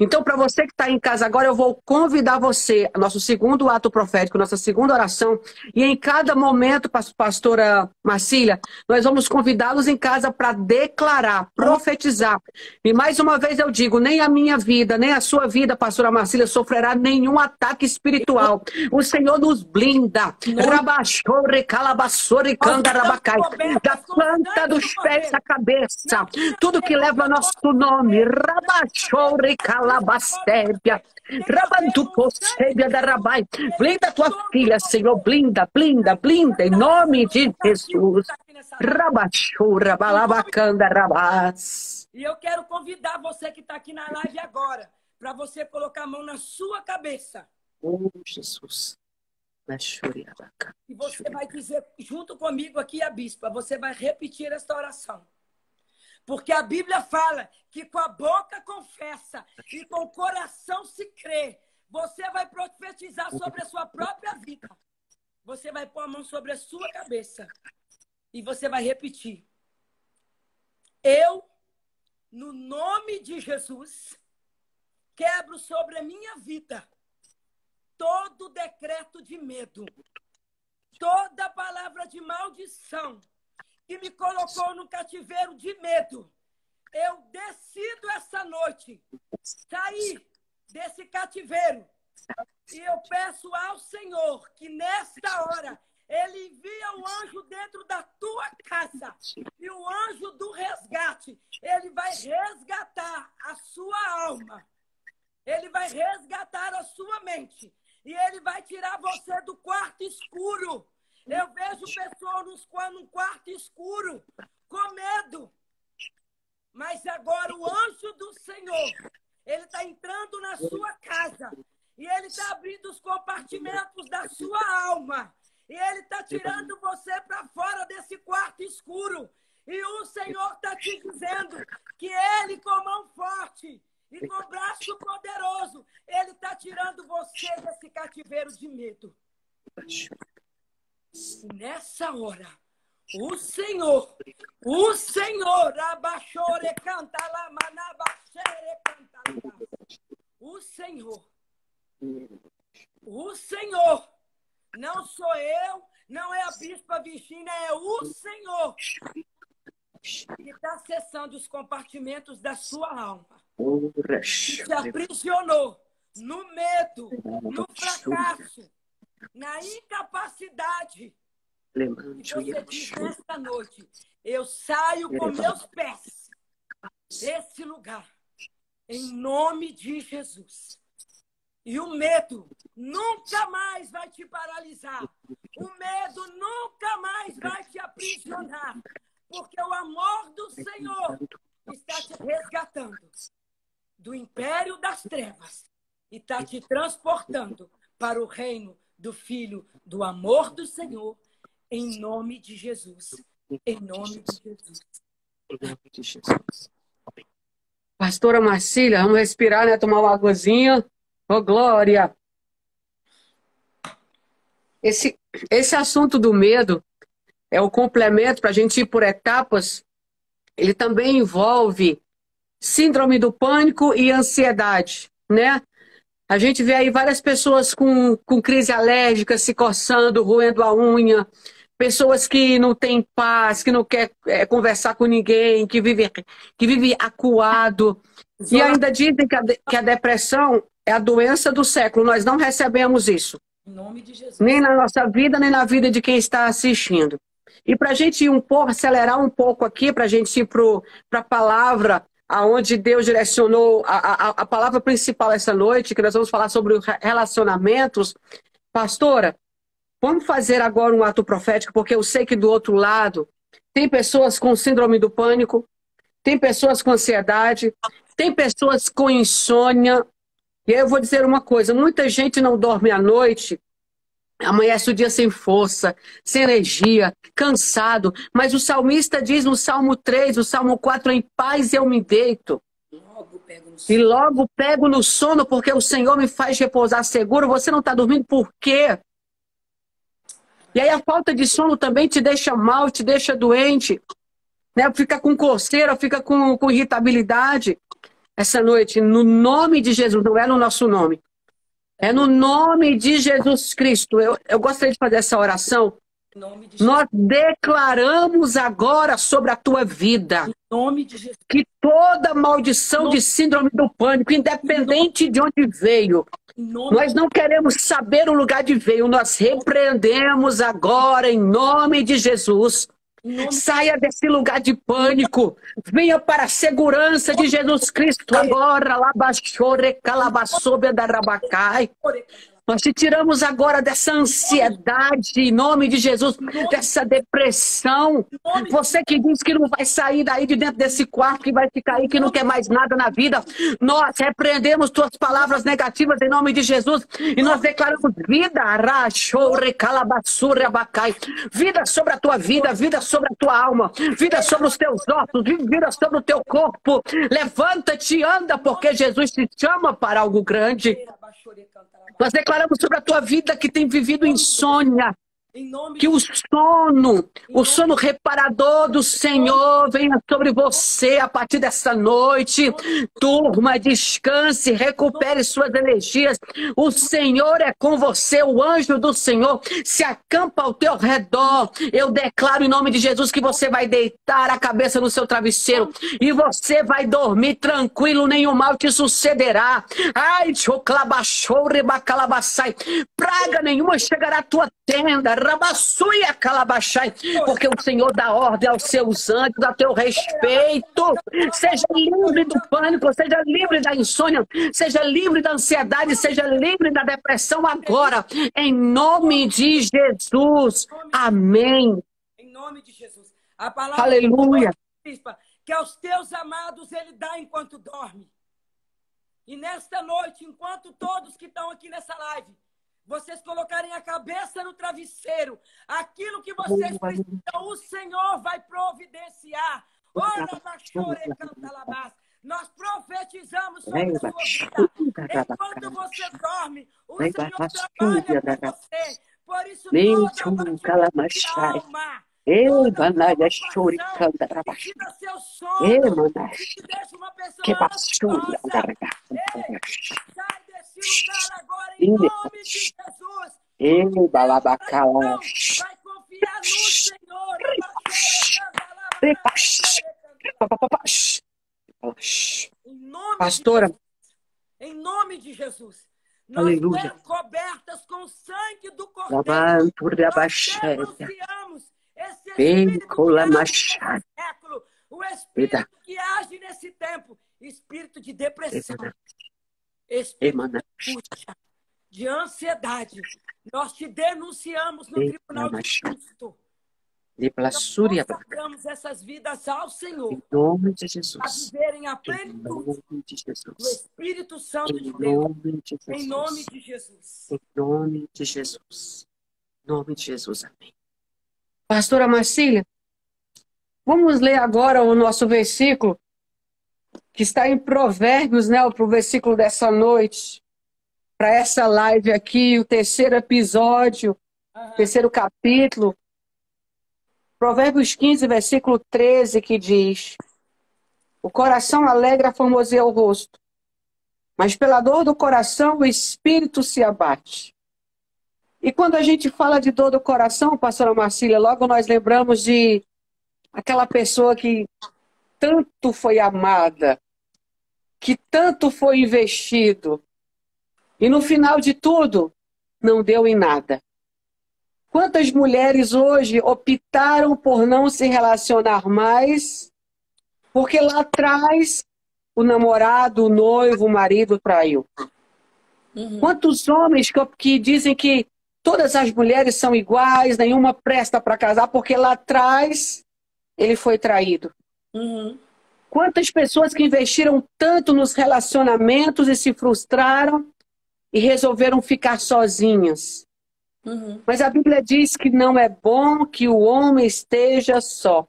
Então, para você que está em casa agora, eu vou convidar você, nosso segundo ato profético, nossa segunda oração, e em cada momento, pastora Marcília, nós vamos convidá-los em casa para declarar, profetizar. E mais uma vez eu digo, nem a minha vida, nem a sua vida, pastora Marcília, sofrerá nenhum ataque espiritual. O Senhor nos blinda. Rabachore, calabassore, candarabacai. Da planta dos pés à cabeça. Tudo que leva nosso nome. Rabachore, calabastébia, rabantucostébia da rabai. Blinda tua filha, Senhor, blinda, blinda, blinda, em nome de Jesus. Rabachura, balabacanda, rabás. E eu quero convidar você que está aqui na live agora, para você colocar a mão na sua cabeça. Oh, Jesus. E você vai dizer, junto comigo aqui, a bispa, você vai repetir esta oração. Porque a Bíblia fala que com a boca confessa e com o coração se crê. Você vai profetizar sobre a sua própria vida. Você vai pôr a mão sobre a sua cabeça. E você vai repetir. Eu, no nome de Jesus, quebro sobre a minha vida todo decreto de medo. Toda palavra de maldição que me colocou no cativeiro de medo. Eu decido essa noite sair desse cativeiro. E eu peço ao Senhor que nesta hora Ele envia o anjo dentro da tua casa. E o anjo do resgate, ele vai resgatar a sua alma. Ele vai resgatar a sua mente. E ele vai tirar você do quarto escuro. Eu vejo pessoas num quarto escuro, com medo. Mas agora o anjo do Senhor, ele está entrando na sua casa. E ele está abrindo os compartimentos da sua alma. E ele está tirando você para fora desse quarto escuro. E o Senhor está te dizendo que ele, com mão forte e com braço poderoso, ele está tirando você desse cativeiro de medo. E nessa hora, o Senhor, abaixore canta lá, manabaxere canta lá. O Senhor, não sou eu, não é a Bispa Virgínia, é o Senhor que está acessando os compartimentos da sua alma. Que te aprisionou no medo, no fracasso, na incapacidade. E você diz nesta noite, eu saio com meus pés desse lugar, em nome de Jesus. E o medo nunca mais vai te paralisar. O medo nunca mais vai te aprisionar. Porque o amor do Senhor está te resgatando do império das trevas e está te transportando para o reino do Filho do amor do Senhor, em nome de Jesus. Em nome de Jesus. Em nome de Jesus. Pastora Marcília, vamos respirar, né? Tomar uma águazinha. Ô, glória! Esse assunto do medo é o complemento para a gente ir por etapas. Ele também envolve síndrome do pânico e ansiedade, né? A gente vê aí várias pessoas com crise alérgica, se coçando, roendo a unha, pessoas que não têm paz, que não quer conversar com ninguém, que vive acuado. E ainda dizem que a depressão é a doença do século. Nós não recebemos isso. Em nome de Jesus. Nem na nossa vida, nem na vida de quem está assistindo. E para a gente ir um pouco, acelerar um pouco aqui, para a gente ir para a palavra, aonde Deus direcionou a palavra principal essa noite, que nós vamos falar sobre relacionamentos. Pastora, vamos fazer agora um ato profético, porque eu sei que do outro lado tem pessoas com síndrome do pânico, tem pessoas com ansiedade, tem pessoas com insônia. E aí eu vou dizer uma coisa, muita gente não dorme à noite, amanhece o dia sem força, sem energia, cansado. Mas o salmista diz no Salmo 3, no Salmo 4, em paz eu me deito. E logo pego no sono, porque o Senhor me faz repousar seguro. Você não está dormindo por quê? E aí a falta de sono também te deixa mal, te deixa doente, né? Fica com coceira, fica com irritabilidade. Essa noite, no nome de Jesus, não é no nosso nome. É no nome de Jesus Cristo. Eu gostaria de fazer essa oração. Nós declaramos agora sobre a tua vida Nome de Jesus. que toda maldição de síndrome do pânico, independente de onde veio, nós não queremos saber o lugar de veio. Nós repreendemos agora em nome de Jesus. Saia desse lugar de pânico. Venha para a segurança de Jesus Cristo agora. Nós te tiramos agora dessa ansiedade, em nome de Jesus, dessa depressão. Você que diz que não vai sair daí de dentro desse quarto, que vai ficar aí, que não quer mais nada na vida. Nós repreendemos tuas palavras negativas em nome de Jesus e nós declaramos vida, vida sobre a tua vida, vida sobre a tua alma, vida sobre os teus ossos, vida sobre o teu corpo. Levanta-te e anda, porque Jesus te chama para algo grande. Nós declaramos sobre a tua vida que tem vivido insônia, que o sono reparador do Senhor venha sobre você a partir dessa noite. Durma, descanse, recupere suas energias. O Senhor é com você, o anjo do Senhor se acampa ao teu redor. Eu declaro em nome de Jesus que você vai deitar a cabeça no seu travesseiro e você vai dormir tranquilo, nenhum mal te sucederá. Ai, praga nenhuma chegará à tua tenda. rabaçuia calabachai, porque o Senhor dá ordem aos seus anjos a teu respeito. Seja livre do pânico, seja livre da insônia, seja livre da ansiedade, seja livre da depressão agora, em nome de Jesus. Amém. Em nome de Jesus. A palavra Aleluia. que aos teus amados ele dá enquanto dorme. E nesta noite, enquanto todos que estão aqui nessa live, vocês colocarem a cabeça no travesseiro, aquilo que vocês precisam, o Senhor vai providenciar. Ora, Bachore, Cantalabás. Nós profetizamos sobre a sua vida. Enquanto você dorme, o Senhor trabalha por você. Por isso, toda a alma, tira seu sono, e deixa uma pessoa ansiosa. Sai desse lugar agora em nome de Jesus. Vai confiar no Senhor. Pastora, em nome de Jesus. Nós aleluia. somos cobertas com o sangue do Cordeiro. Nós denunciamos esse espírito século, o espírito que age nesse tempo, espírito de depressão, espírito de angústia, de ansiedade. Nós te denunciamos no tribunal de Cristo. Nós consagramos essas vidas ao Senhor. Em nome de A Jesus. viverem a Em plenitude nome de Jesus. do Espírito Santo Em de Deus. nome de Jesus. Em nome de Jesus. Em nome de Jesus. Em nome de Jesus. Amém. Pastora Marcília, vamos ler agora o nosso versículo, que está em Provérbios, né? O versículo dessa noite, para essa live aqui, o terceiro episódio, terceiro capítulo. Provérbios 15, versículo 13, que diz: o coração alegra formoseia o rosto, mas pela dor do coração o espírito se abate. E quando a gente fala de dor do coração, pastora Marcília, logo nós lembramos de aquela pessoa que tanto foi amada, que tanto foi investido, e no final de tudo, não deu em nada. Quantas mulheres hoje optaram por não se relacionar mais, porque lá atrás o namorado, o noivo, o marido traiu? Quantos homens que dizem que todas as mulheres são iguais, nenhuma presta para casar, porque lá atrás ele foi traído? Quantas pessoas que investiram tanto nos relacionamentos e se frustraram e resolveram ficar sozinhas? Mas a Bíblia diz que não é bom que o homem esteja só.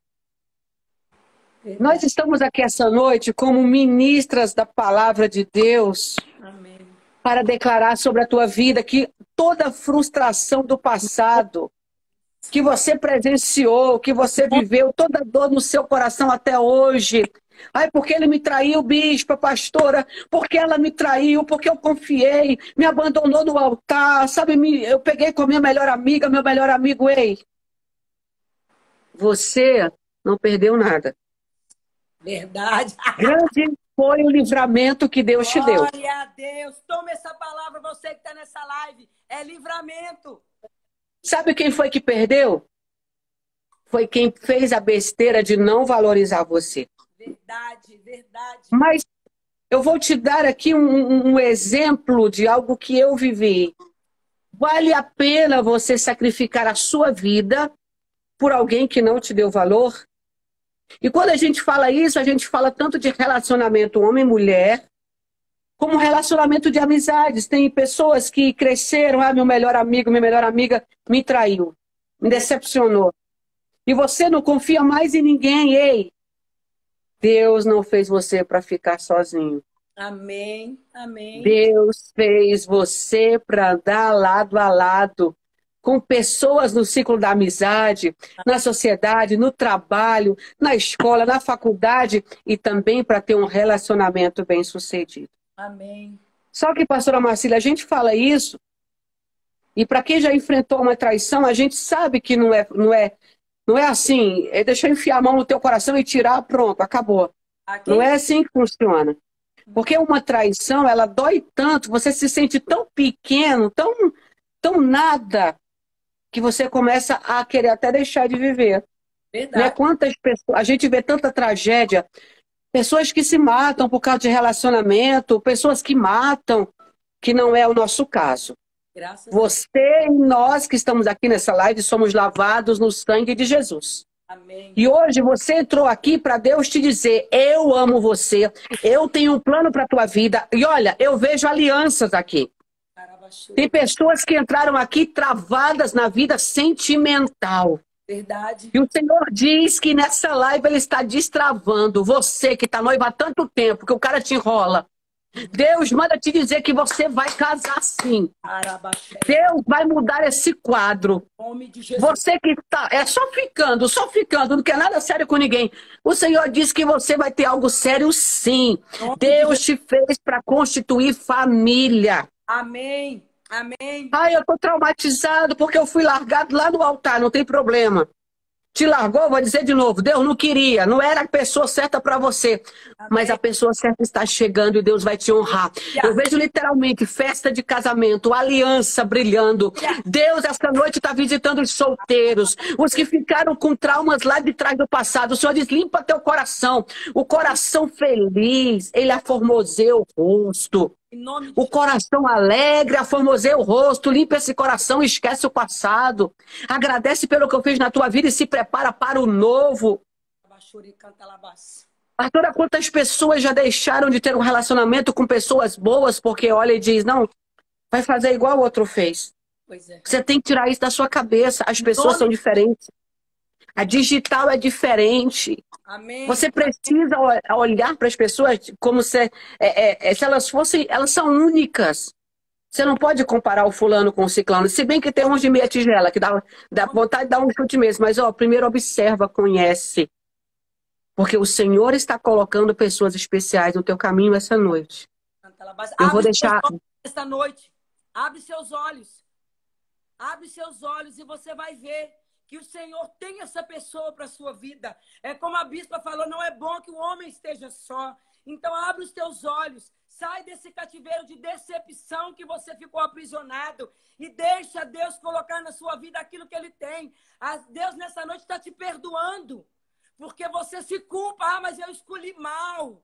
Nós estamos aqui essa noite como ministras da palavra de Deus. Amém. Para declarar sobre a tua vida que toda frustração do passado que você presenciou, que você viveu, toda dor no seu coração até hoje. Ai, porque ele me traiu, bispa, pastora, porque ela me traiu, porque eu confiei, me abandonou no altar, sabe, eu peguei com a minha melhor amiga, meu melhor amigo, ei. Você não perdeu nada. Verdade. Grande foi o livramento que Deus te deu. Glória a Deus. Toma essa palavra, você que está nessa live. É livramento. Sabe quem foi que perdeu? Foi quem fez a besteira de não valorizar você. Verdade, verdade. Mas eu vou te dar aqui um exemplo de algo que eu vivi. Vale a pena você sacrificar a sua vida por alguém que não te deu valor? E quando a gente fala isso, a gente fala tanto de relacionamento homem-mulher, como relacionamento de amizades. Tem pessoas que cresceram, meu melhor amigo, minha melhor amiga me traiu, me decepcionou. E você não confia mais em ninguém, ei. Deus não fez você para ficar sozinho. Amém, amém. Deus fez você para andar lado a lado com pessoas no ciclo da amizade, na sociedade, no trabalho, na escola, na faculdade e também para ter um relacionamento bem-sucedido. Amém. Só que, pastora Marcília, a gente fala isso e para quem já enfrentou uma traição, a gente sabe que não é assim, deixa eu enfiar a mão no teu coração e tirar, pronto, acabou. Aqui... Não é assim que funciona. Porque uma traição, ela dói tanto, você se sente tão pequeno, tão nada, que você começa a querer até deixar de viver. Né? Verdade. Quantas pessoas, a gente vê tanta tragédia, pessoas que se matam por causa de relacionamento, pessoas que matam, que não é o nosso caso. Graças a Deus. Você e nós que estamos aqui nessa live somos lavados no sangue de Jesus. Amém. E hoje você entrou aqui para Deus te dizer: eu amo você, eu tenho um plano para a tua vida. E olha, eu vejo alianças aqui. Tem pessoas que entraram aqui travadas na vida sentimental. Verdade. E o Senhor diz que nessa live Ele está destravando você que está noiva há tanto tempo, que o cara te enrola. Deus manda te dizer que você vai casar sim. Deus vai mudar esse quadro. Nome de Jesus. Você que está só ficando, não quer nada sério com ninguém. O Senhor diz que você vai ter algo sério sim. Deus te fez para constituir família. Amém. Amém. Ai, eu estou traumatizado porque eu fui largado lá no altar, não tem problema. Te largou, vou dizer de novo, Deus não queria, não era a pessoa certa para você. Amém. Mas a pessoa certa está chegando e Deus vai te honrar. Eu vejo literalmente festa de casamento, aliança brilhando. Deus esta noite está visitando os solteiros, os que ficaram com traumas lá de trás do passado. O Senhor diz: limpa teu coração. O coração feliz, ele aformoseia o rosto. O coração alegre, aformoseia o rosto, limpa esse coração, esquece o passado. Agradece pelo que eu fiz na tua vida e se prepara para o novo. Pastora, quantas pessoas já deixaram de ter um relacionamento com pessoas boas porque olha e diz: não, vai fazer igual o outro fez. Pois é. Você tem que tirar isso da sua cabeça. As pessoas são diferentes. A digital é diferente. Amém. Você precisa olhar para as pessoas como se elas fossem, elas são únicas. Você não pode comparar o fulano com o ciclano. Se bem que tem uns de meia tigela, que dá vontade de dar um chute mesmo. Mas primeiro observa, conhece. Porque o Senhor está colocando pessoas especiais no teu caminho essa noite. Eu vou deixar... Esta noite, abre seus olhos. Abre seus olhos e você vai ver que o Senhor tem essa pessoa para a sua vida. É como a bispa falou, não é bom que o homem esteja só. Então abre os teus olhos, sai desse cativeiro de decepção que você ficou aprisionado e deixa Deus colocar na sua vida aquilo que Ele tem. Deus nessa noite está te perdoando, porque você se culpa. Ah, mas eu escolhi mal.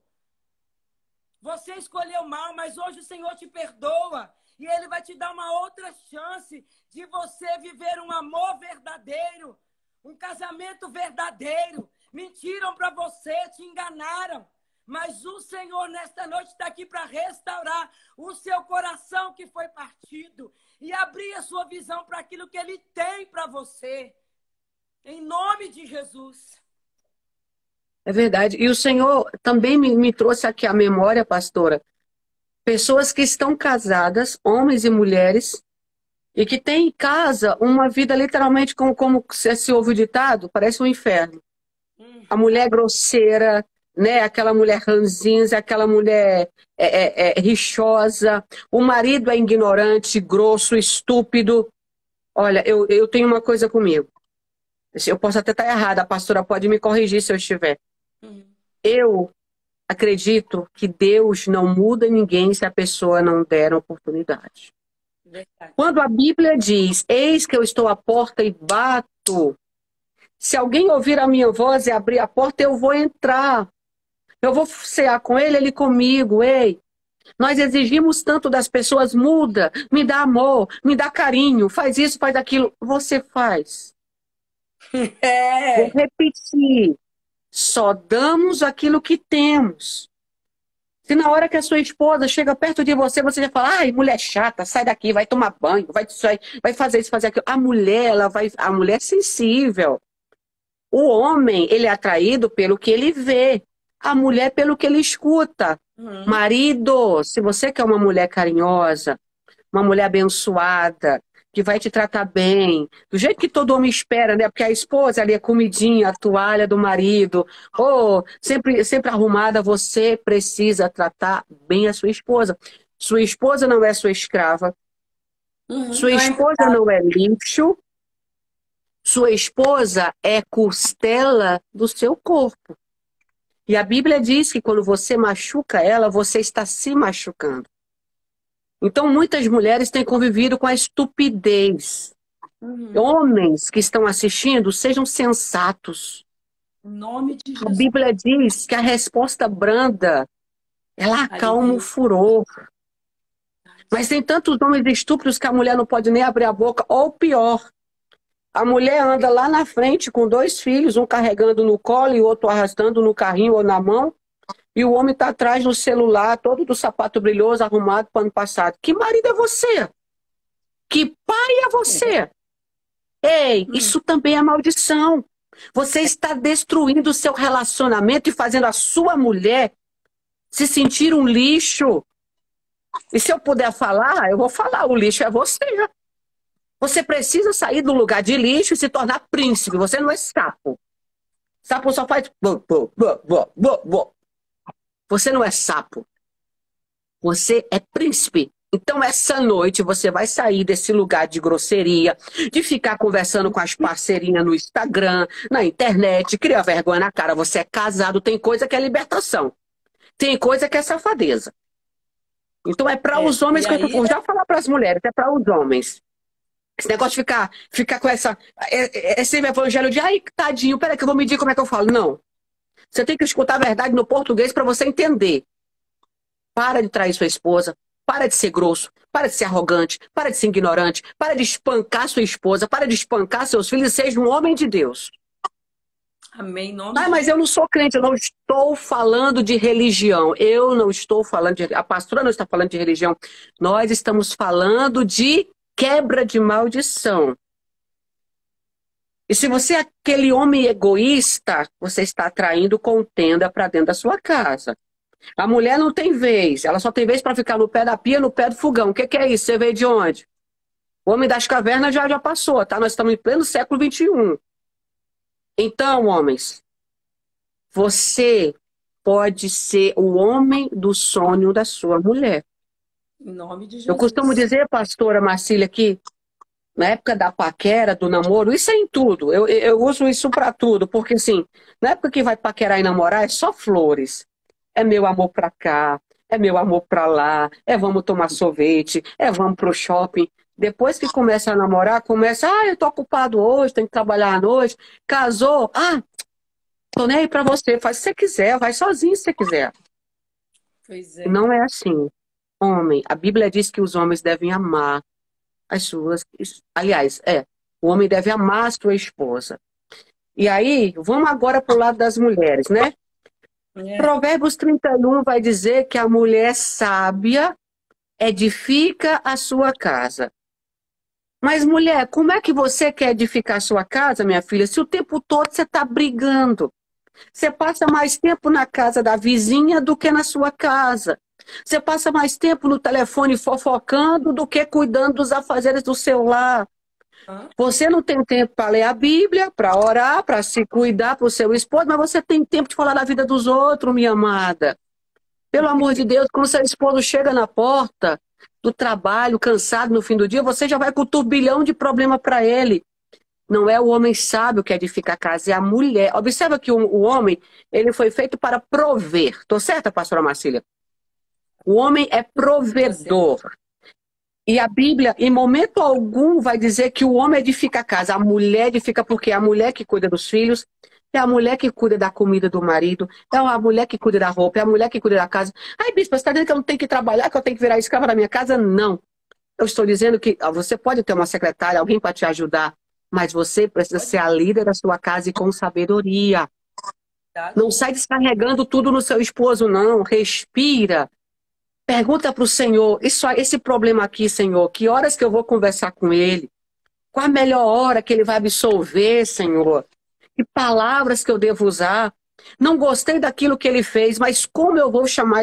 Você escolheu mal, mas hoje o Senhor te perdoa. E Ele vai te dar uma outra chance de você viver um amor verdadeiro, um casamento verdadeiro. Mentiram para você, te enganaram. Mas o Senhor, nesta noite, está aqui para restaurar o seu coração que foi partido e abrir a sua visão para aquilo que Ele tem para você. Em nome de Jesus. É verdade. E o Senhor também me trouxe aqui à memória, pastora, pessoas que estão casadas, homens e mulheres, e que têm em casa uma vida literalmente como se ouve o ditado, parece um inferno. A mulher grosseira, né? Aquela mulher ranzinza, aquela mulher rixosa, o marido é ignorante, grosso, estúpido. Olha, eu tenho uma coisa comigo. Eu posso até estar errada, a pastora pode me corrigir se eu estiver. Eu acredito que Deus não muda ninguém se a pessoa não der oportunidade. Verdade. Quando a Bíblia diz: eis que eu estou à porta e bato, se alguém ouvir a minha voz e abrir a porta, eu vou entrar. Eu vou cear com ele, ele comigo. Ei, nós exigimos tanto das pessoas: muda, me dá amor, me dá carinho, faz isso, faz aquilo. Você faz. Vou repetir. Só damos aquilo que temos. Se na hora que a sua esposa chega perto de você, você já fala: ai, mulher chata, sai daqui, vai tomar banho, vai fazer isso, fazer aquilo. A mulher é sensível. O homem, ele é atraído pelo que ele vê. A mulher pelo que ele escuta. Marido, se você quer uma mulher carinhosa, uma mulher abençoada, que vai te tratar bem, do jeito que todo homem espera, né? Porque a esposa ali, a comidinha, a toalha do marido, sempre arrumada, você precisa tratar bem a sua esposa. Sua esposa não é sua escrava. Sua esposa não é lixo. Sua esposa é costela do seu corpo. E a Bíblia diz que quando você machuca ela, você está se machucando. Então, muitas mulheres têm convivido com a estupidez. Uhum. Homens que estão assistindo, sejam sensatos. Em nome de A Jesus. Bíblia diz que a resposta branda, ela acalma o Alivia. furor. Mas tem tantos homens estúpidos que a mulher não pode nem abrir a boca. Ou pior, a mulher anda lá na frente com 2 filhos, um carregando no colo e o outro arrastando no carrinho ou na mão. E o homem está atrás no celular, todo do sapato brilhoso, arrumado para o ano passado. Que marido é você? Que pai é você? Ei, isso também é maldição. Você está destruindo o seu relacionamento e fazendo a sua mulher se sentir um lixo. E se eu puder falar, eu vou falar, o lixo é você. Você precisa sair do lugar de lixo e se tornar príncipe. Você não é sapo. Sapo só faz... Você não é sapo. Você é príncipe. Então, essa noite, você vai sair desse lugar de grosseria, de ficar conversando com as parceirinhas no Instagram, na internet, criar vergonha na cara. Você é casado, tem coisa que é libertação. Tem coisa que é safadeza. Então, é para os homens que eu estou falando. Já falar para as mulheres, é para os homens. Esse negócio de ficar com esse evangelho de, ai, tadinho, peraí que eu vou medir como é que eu falo. Não. Você tem que escutar a verdade no português para você entender. Para de trair sua esposa. Para de ser grosso, para de ser arrogante, para de ser ignorante, para de espancar sua esposa, para de espancar seus filhos e seja um homem de Deus. Amém. Mas eu não sou crente, eu não estou falando de religião. Eu não estou falando de... A pastora não está falando de religião. Nós estamos falando de quebra de maldição. E se você é aquele homem egoísta, você está atraindo contenda para dentro da sua casa. A mulher não tem vez, ela só tem vez para ficar no pé da pia, no pé do fogão. O que é isso? Você veio de onde? O homem das cavernas já passou, tá? Nós estamos em pleno século XXI. Então, homens, você pode ser o homem do sonho da sua mulher. Em nome de Jesus. Eu costumo dizer, pastora Marcília, que na época da paquera, do namoro, isso é em tudo. Eu uso isso para tudo, porque assim, na época que vai paquerar e namorar, é só flores. É meu amor pra cá, é meu amor pra lá, é vamos tomar sorvete, é vamos pro shopping. Depois que começa a namorar, eu tô ocupado hoje, tenho que trabalhar à noite. Casou, tô nem aí pra você, faz o que você quiser, vai sozinho se você quiser. Pois é. Não é assim. Homem, a Bíblia diz que os homens devem amar as suas... Aliás, o homem deve amar a sua esposa. E aí, vamos agora pro lado das mulheres, né? Provérbios 31 vai dizer que a mulher sábia edifica a sua casa. Mas, mulher, como é que você quer edificar a sua casa, minha filha, se o tempo todo você está brigando? Você passa mais tempo na casa da vizinha do que na sua casa. Você passa mais tempo no telefone fofocando do que cuidando dos afazeres do seu lar. Você não tem tempo para ler a Bíblia, para orar, para se cuidar para o seu esposo, mas você tem tempo de falar da vida dos outros, minha amada. Pelo amor de Deus, quando seu esposo chega na porta do trabalho, cansado no fim do dia, você já vai com um turbilhão de problema para ele. Não é o homem sábio que edifica a casa, é a mulher. Observa que o homem, ele foi feito para prover. Estou certa, pastora Marcília? O homem é provedor. E a Bíblia, em momento algum, vai dizer que o homem edifica a casa. A mulher edifica porque é a mulher que cuida dos filhos, é a mulher que cuida da comida do marido, é a mulher que cuida da roupa, é a mulher que cuida da casa. Ai, bispo, você está dizendo que eu não tenho que trabalhar, que eu tenho que virar escrava da minha casa? Não. Eu estou dizendo que você pode ter uma secretária, alguém para te ajudar, mas você precisa ser a líder da sua casa e com sabedoria. Não sai descarregando tudo no seu esposo, não. Respira. Pergunta para o Senhor, esse problema aqui, Senhor, que horas que eu vou conversar com ele? Qual a melhor hora que ele vai absolver, Senhor? Que palavras que eu devo usar? Não gostei daquilo que ele fez, mas como eu vou chamar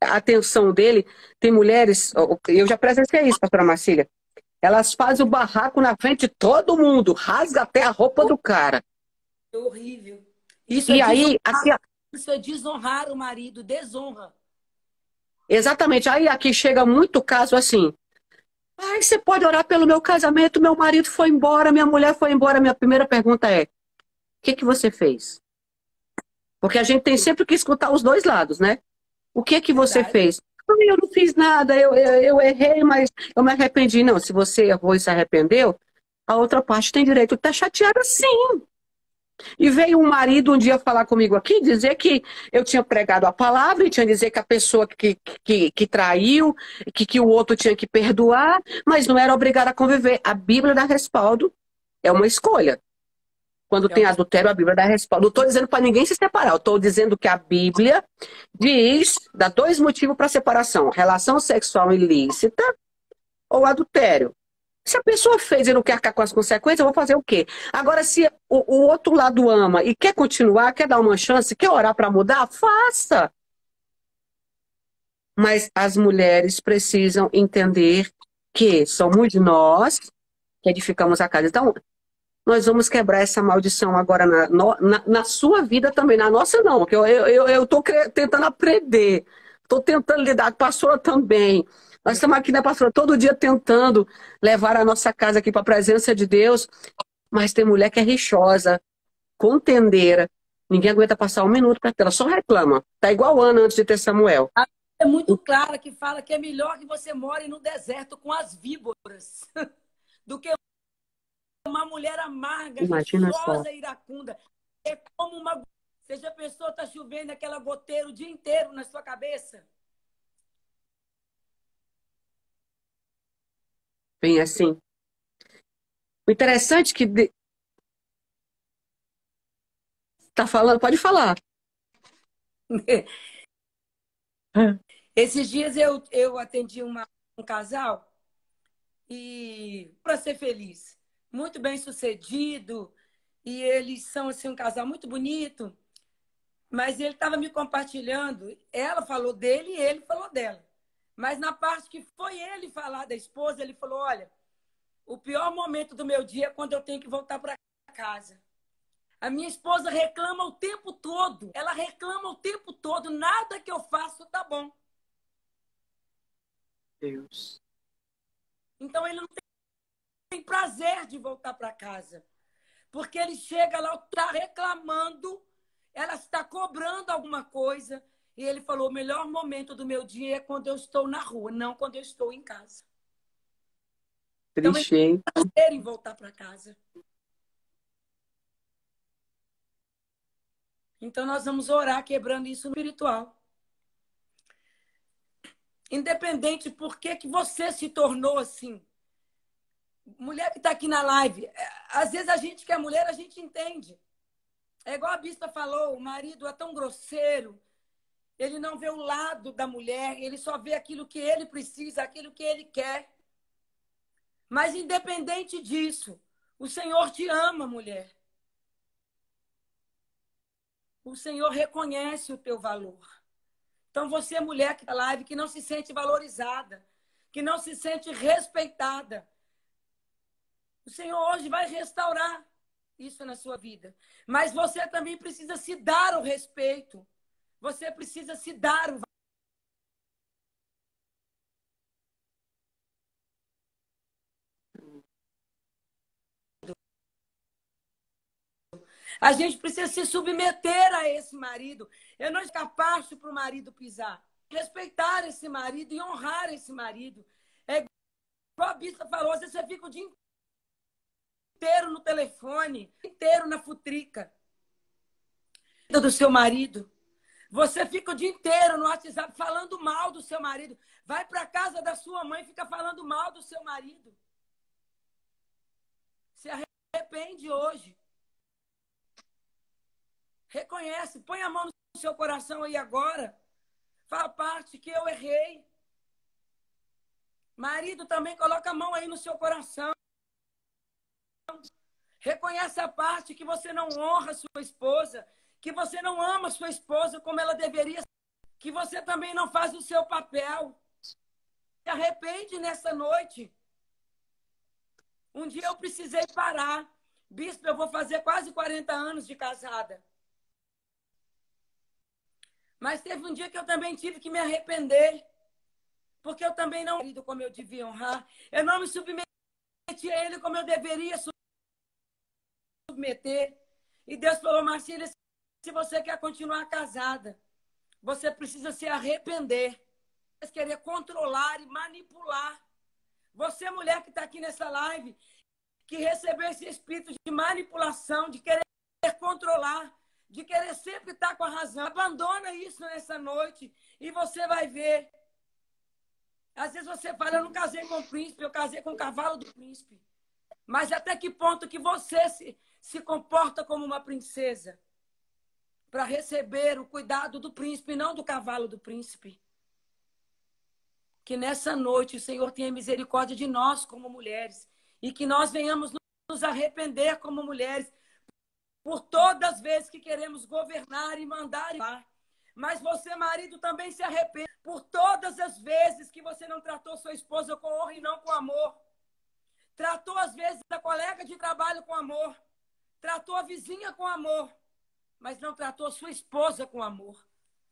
a atenção dele? Tem mulheres, eu já presenciei isso, pastora Marcília, elas fazem o barraco na frente de todo mundo, rasga até a roupa do cara. É horrível. Isso é desonrar o marido, desonra. Exatamente. Aí aqui chega muito caso assim. Ai, você pode orar pelo meu casamento, meu marido foi embora, minha mulher foi embora. Minha primeira pergunta é, o que você fez? Porque a gente tem sempre que escutar os dois lados, né? O que você fez? Eu não fiz nada, eu errei, mas eu me arrependi. Não, se você errou e se arrependeu, a outra parte tem direito de estar chateada, sim. E veio um marido um dia falar comigo aqui, dizer que eu tinha pregado a palavra e tinha dizer que a pessoa que traiu, que o outro tinha que perdoar, mas não era obrigada a conviver. A Bíblia dá respaldo, é uma escolha. Quando tem adultério, a Bíblia dá respaldo. Não estou dizendo para ninguém se separar, eu estou dizendo que a Bíblia diz, dá dois motivos para separação: relação sexual ilícita ou adultério. Se a pessoa fez e não quer arcar com as consequências, eu vou fazer o quê? Agora, se o outro lado ama e quer continuar, quer dar uma chance, quer orar para mudar, faça. Mas as mulheres precisam entender que somos nós que edificamos a casa. Então, nós vamos quebrar essa maldição agora na sua vida também, na nossa não, porque eu estou tentando aprender, estou tentando lidar com a pastora também. Nós estamos aqui, né, pastora, todo dia tentando levar a nossa casa aqui para a presença de Deus, mas tem mulher que é rixosa, contendeira, ninguém aguenta passar um minuto para ela, só reclama. Tá igual Ana antes de ter Samuel. A Bíblia é muito clara que fala que é melhor que você more no deserto com as víboras do que uma mulher amarga, Imagina só. rixosa, iracunda. É como uma... Seja a pessoa está chovendo aquela goteira o dia inteiro na sua cabeça. Bem assim. O interessante é que... Tá falando? Pode falar. Esses dias eu atendi um casal e para ser feliz, muito bem sucedido, e eles são assim um casal muito bonito, mas ele estava me compartilhando, ela falou dele e ele falou dela. Mas na parte que foi ele falar da esposa, ele falou: olha, o pior momento do meu dia é quando eu tenho que voltar para casa. A minha esposa reclama o tempo todo. Ela reclama o tempo todo. Nada que eu faço tá bom. Deus. Então ele não tem prazer de voltar para casa. Porque ele chega lá, está reclamando, ela está cobrando alguma coisa. E ele falou: o melhor momento do meu dia é quando eu estou na rua, não quando eu estou em casa. Então ele Triste, hein? tem prazer em voltar para casa. Então nós vamos orar quebrando isso no espiritual. Independente por que você se tornou assim. Mulher que está aqui na live, às vezes a gente que é mulher, a gente entende. É igual a bispa falou, o marido é tão grosseiro, ele não vê o lado da mulher, ele só vê aquilo que ele precisa, aquilo que ele quer. Mas independente disso, o Senhor te ama, mulher. O Senhor reconhece o teu valor. Então você, mulher que está na live, que não se sente valorizada, que não se sente respeitada, o Senhor hoje vai restaurar isso na sua vida. Mas você também precisa se dar o respeito. Você precisa se dar o A gente precisa se submeter a esse marido. Eu não escapaste para o marido pisar. Respeitar esse marido e honrar esse marido. É igual a bispa falou, às vezes você fica o dia inteiro no telefone, inteiro na futrica do seu marido. Você fica o dia inteiro no WhatsApp falando mal do seu marido. Vai para casa da sua mãe e fica falando mal do seu marido. Se arrepende hoje. Reconhece, põe a mão no seu coração aí agora. Fala a parte que eu errei. Marido também coloca a mão aí no seu coração. Reconhece a parte que você não honra sua esposa, que você não ama sua esposa como ela deveria, que você também não faz o seu papel. Se arrepende nessa noite. Um dia eu precisei parar. Bispo, eu vou fazer quase 40 anos de casada. Mas teve um dia que eu também tive que me arrepender. Porque eu também não marido como eu devia honrar. Eu não me submeti a ele como eu deveria submeter. E Deus falou: Marcília, se você quer continuar casada, você precisa se arrepender. Você querer controlar e manipular. Você, mulher que está aqui nessa live, que recebeu esse espírito de manipulação, de querer controlar, de querer sempre estar com a razão. Abandona isso nessa noite e você vai ver. Às vezes você fala, eu não casei com o príncipe, eu casei com o cavalo do príncipe. Mas até que ponto que você se comporta como uma princesa para receber o cuidado do príncipe e não do cavalo do príncipe? Que nessa noite o Senhor tenha misericórdia de nós como mulheres e que nós venhamos nos arrepender como mulheres por todas as vezes que queremos governar e mandar. Mas você, marido, também se arrepende por todas as vezes que você não tratou sua esposa com honra e não com amor. Tratou, às vezes, a colega de trabalho com amor. Tratou a vizinha com amor. Mas não tratou a sua esposa com amor.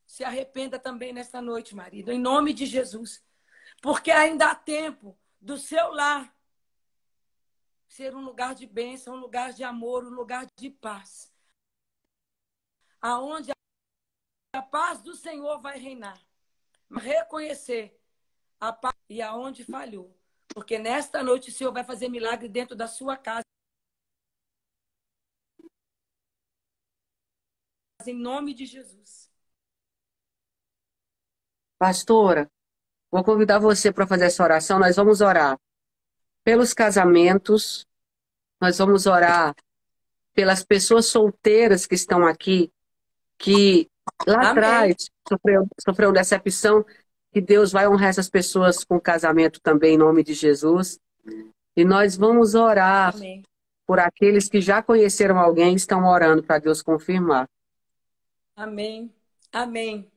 Se arrependa também nesta noite, marido, em nome de Jesus. Porque ainda há tempo do seu lar ser um lugar de bênção, um lugar de amor, um lugar de paz. Aonde a paz do Senhor vai reinar. Reconhecer a paz e aonde falhou. Porque nesta noite o Senhor vai fazer milagre dentro da sua casa. Em nome de Jesus. Pastora, vou convidar você para fazer essa oração. Nós vamos orar pelos casamentos, nós vamos orar pelas pessoas solteiras que estão aqui, que lá Amém. atrás sofreu decepção, que Deus vai honrar essas pessoas com casamento também, em nome de Jesus. E nós vamos orar Amém. por aqueles que já conheceram alguém e estão orando para Deus confirmar. Amém. Amém.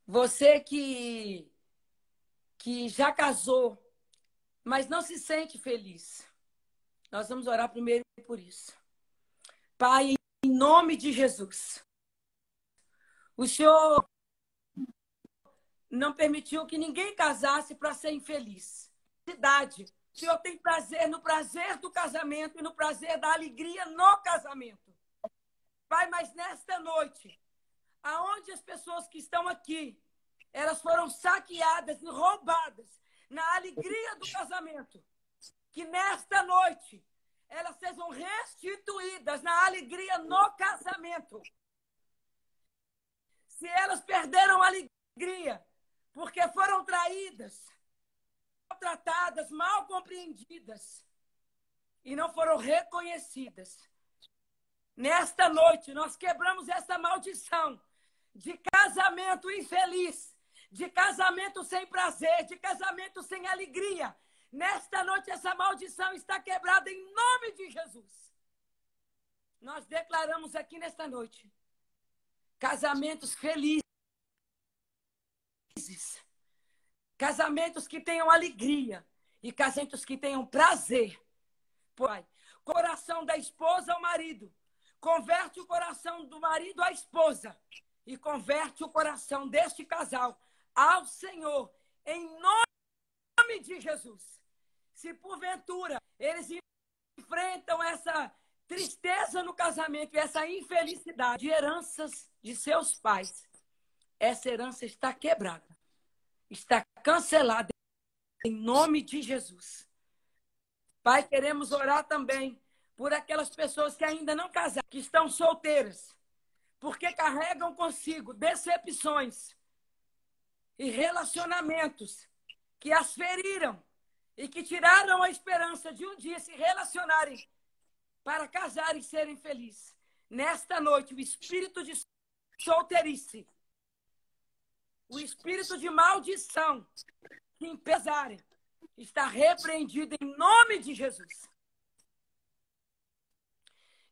Você que já casou, mas não se sente feliz. Nós vamos orar primeiro por isso. Pai, em nome de Jesus, o Senhor não permitiu que ninguém casasse para ser infeliz. O Senhor tem prazer no prazer do casamento e no prazer da alegria no casamento. Pai, mas nesta noite, aonde as pessoas que estão aqui, elas foram saqueadas e roubadas na alegria do casamento, que nesta noite elas sejam restituídas na alegria no casamento. Se elas perderam a alegria porque foram traídas, maltratadas, mal compreendidas e não foram reconhecidas, nesta noite nós quebramos essa maldição de casamento infeliz, de casamento sem prazer, de casamento sem alegria. Nesta noite essa maldição está quebrada em nome de Jesus. Nós declaramos aqui nesta noite casamentos felizes, casamentos que tenham alegria e casamentos que tenham prazer. Pai, coração da esposa ao marido, converte o coração do marido à esposa e converte o coração deste casal ao Senhor, em nome de Jesus. Se porventura eles enfrentam essa tristeza no casamento e essa infelicidade de heranças de seus pais, essa herança está quebrada, está cancelada em nome de Jesus. Pai, queremos orar também por aquelas pessoas que ainda não casaram, que estão solteiras, porque carregam consigo decepções e relacionamentos que as feriram e que tiraram a esperança de um dia se relacionarem para casar e serem felizes. Nesta noite, o espírito de solteirice, o espírito de maldição que impesarem, está repreendido em nome de Jesus.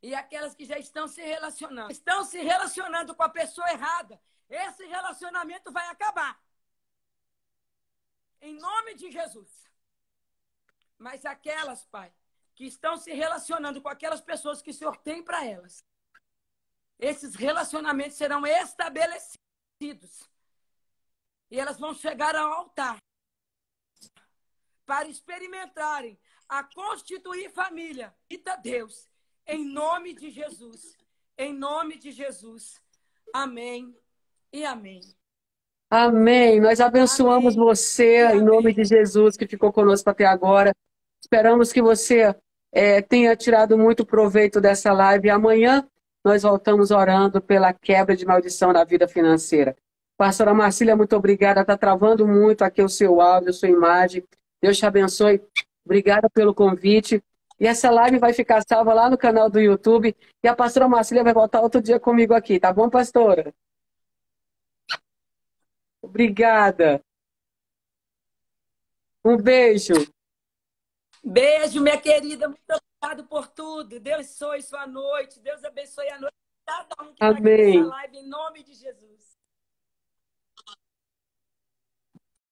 E aquelas que já estão se relacionando com a pessoa errada, esse relacionamento vai acabar. Em nome de Jesus. Mas aquelas, Pai, que estão se relacionando com aquelas pessoas que o Senhor tem para elas, esses relacionamentos serão estabelecidos. E elas vão chegar ao altar para experimentarem a constituir família. Eita Deus, em nome de Jesus. Em nome de Jesus. Amém e amém. Amém. Nós abençoamos Amém. você, em nome de Jesus, que ficou conosco até agora. Esperamos que você tenha tirado muito proveito dessa live. Amanhã nós voltamos orando pela quebra de maldição na vida financeira. Pastora Marcília, muito obrigada. Está travando muito aqui o seu áudio, a sua imagem. Deus te abençoe. Obrigada pelo convite. E essa live vai ficar salva lá no canal do YouTube. E a pastora Marcília vai voltar outro dia comigo aqui. Tá bom, pastora? Obrigada. Um beijo. Beijo, minha querida. Muito obrigado por tudo. Deus abençoe sua noite. Deus abençoe a noite de cada um que está aqui nessa Amém. live, em nome de Jesus.